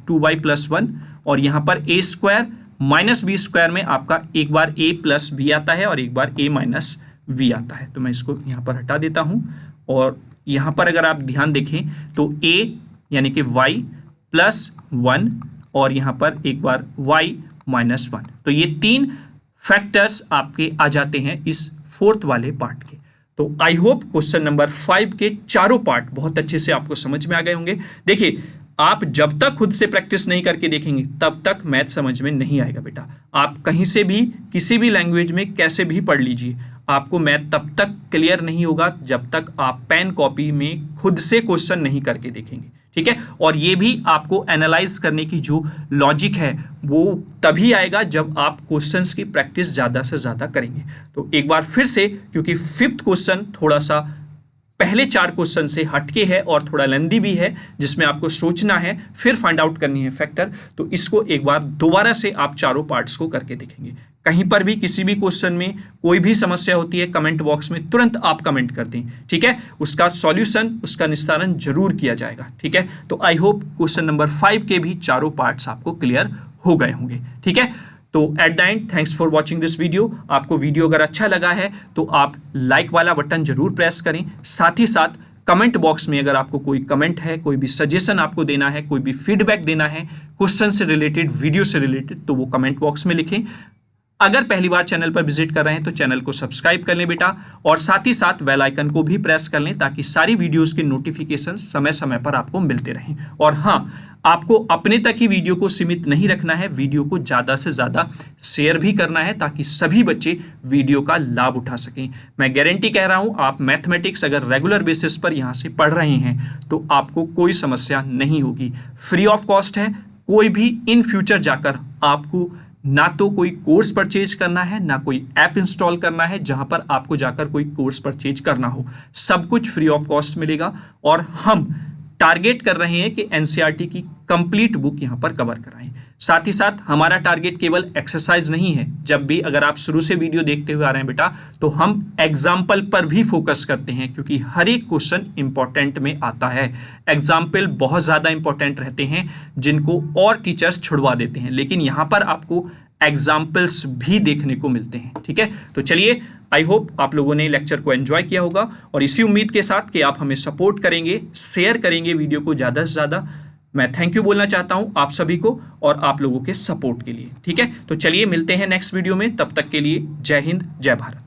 2y प्लस 1, और यहाँ पर a square minus b square में आपका एक बार a प्लस b आता है और एक बार a माइनस v आता है। तो मैं इसको यहाँ पर हटा देता हूँ, और यहाँ पर अगर आप ध्यान देखें तो a यानी कि y प्लस 1 और यहाँ पर एक बार y माइनस 1, तो ये 3 फैक्टर्स आपके आ जाते हैं इस फोर्थ वाले पार्ट के। तो आई होप क्वेश्चन नंबर 5 के चारों पार्ट बहुत अच्छे से आपको समझ में आ गए होंगे। देखिए आप जब तक खुद से प्रैक्टिस नहीं करके देखेंगे तब तक मैथ समझ में नहीं आएगा बेटा। आप कहीं से भी किसी भी लैंग्वेज में कैसे भी पढ़ लीजिए, आपको मैथ तब तक क्लियर नहीं होगा जब तक आप पेन कॉपी में खुद से क्वेश्चन नहीं करके देखेंगे। ठीक है, और ये भी आपको एनालाइज करने की जो लॉजिक है वो तभी आएगा जब आप क्वेश्चंस की प्रैक्टिस ज़्यादा से ज़्यादा करेंगे। तो एक बार फिर से, क्योंकि 5th क्वेश्चन थोड़ा सा पहले 4 क्वेश्चन से हटके है और थोड़ा लेंदी भी है, जिसमें आपको सोचना है फिर फाइंड आउट करनी है फैक्टर, तो इसको एक बार दोबारा से आप चारों पार्ट्स को करके देखेंगे। कहीं पर भी किसी भी क्वेश्चन में कोई भी समस्या होती है कमेंट बॉक्स में तुरंत आप कमेंट कर दें। ठीक है, उसका सॉल्यूशन, उसका निस्तारण जरूर किया जाएगा। ठीक है, तो आई होप क्वेश्चन नंबर 5 के भी चारों पार्ट्स आपको क्लियर हो गए होंगे। ठीक है, तो eight the and thanks for watching this video. आपको वीडियो अगर अच्छा लगा है तो आप लाइक वाला बटन जरूर प्रेस करें। साथ ही साथ कमेंट बॉक्स में अगर आपको कोई कमेंट है, कोई भी सजेशन आपको देना है, कोई भी फीडबैक देना है क्वेश्चन से रिलेटेड, वीडियो से रिलेटेड, तो वो कमेंट बॉक्स में लिखें। अगर पहली बार चैनल पर विजिट कर रहे हैं तो चैनल को सब्सक्राइब कर लें बेटा, और साथ ही साथ बेल आइकन को भी प्रेस कर लें ताकि सारी वीडियोस के नोटिफिकेशन समय समय पर आपको मिलते रहें। और हाँ, आपको अपने तक ही वीडियो को सीमित नहीं रखना है, वीडियो को ज़्यादा से ज़्यादा शेयर भी करना है ताकि सभी बच्चे वीडियो का लाभ उठा सकें। मैं गारंटी कह रहा हूँ, आप मैथमेटिक्स अगर रेगुलर बेसिस पर यहाँ से पढ़ रहे हैं तो आपको कोई समस्या नहीं होगी। फ्री ऑफ कॉस्ट है। कोई भी इन फ्यूचर जाकर आपको ना तो कोई कोर्स परचेज करना है, ना कोई ऐप इंस्टॉल करना है जहां पर आपको जाकर कोई कोर्स परचेज करना हो। सब कुछ फ्री ऑफ कॉस्ट मिलेगा। और हम टारगेट कर रहे हैं कि एनसीईआरटी की कंप्लीट बुक यहां पर कवर कराएं। साथ ही साथ हमारा टारगेट केवल एक्सरसाइज नहीं है। जब भी अगर आप शुरू से वीडियो देखते हुए आ रहे हैं बेटा, तो हम एग्जाम्पल पर भी फोकस करते हैं क्योंकि हर एक क्वेश्चन इंपॉर्टेंट में आता है। एग्जाम्पल बहुत ज़्यादा इंपॉर्टेंट रहते हैं जिनको और टीचर्स छुड़वा देते हैं, लेकिन यहाँ पर आपको एग्जाम्पल्स भी देखने को मिलते हैं। ठीक है, तो चलिए, आई होप आप लोगों ने लेक्चर को एंजॉय किया होगा, और इसी उम्मीद के साथ कि आप हमें सपोर्ट करेंगे, शेयर करेंगे वीडियो को ज़्यादा से ज़्यादा। मैं थैंक यू बोलना चाहता हूं आप सभी को और आप लोगों के सपोर्ट के लिए। ठीक है, तो चलिए मिलते हैं नेक्स्ट वीडियो में। तब तक के लिए जय हिंद, जय भारत।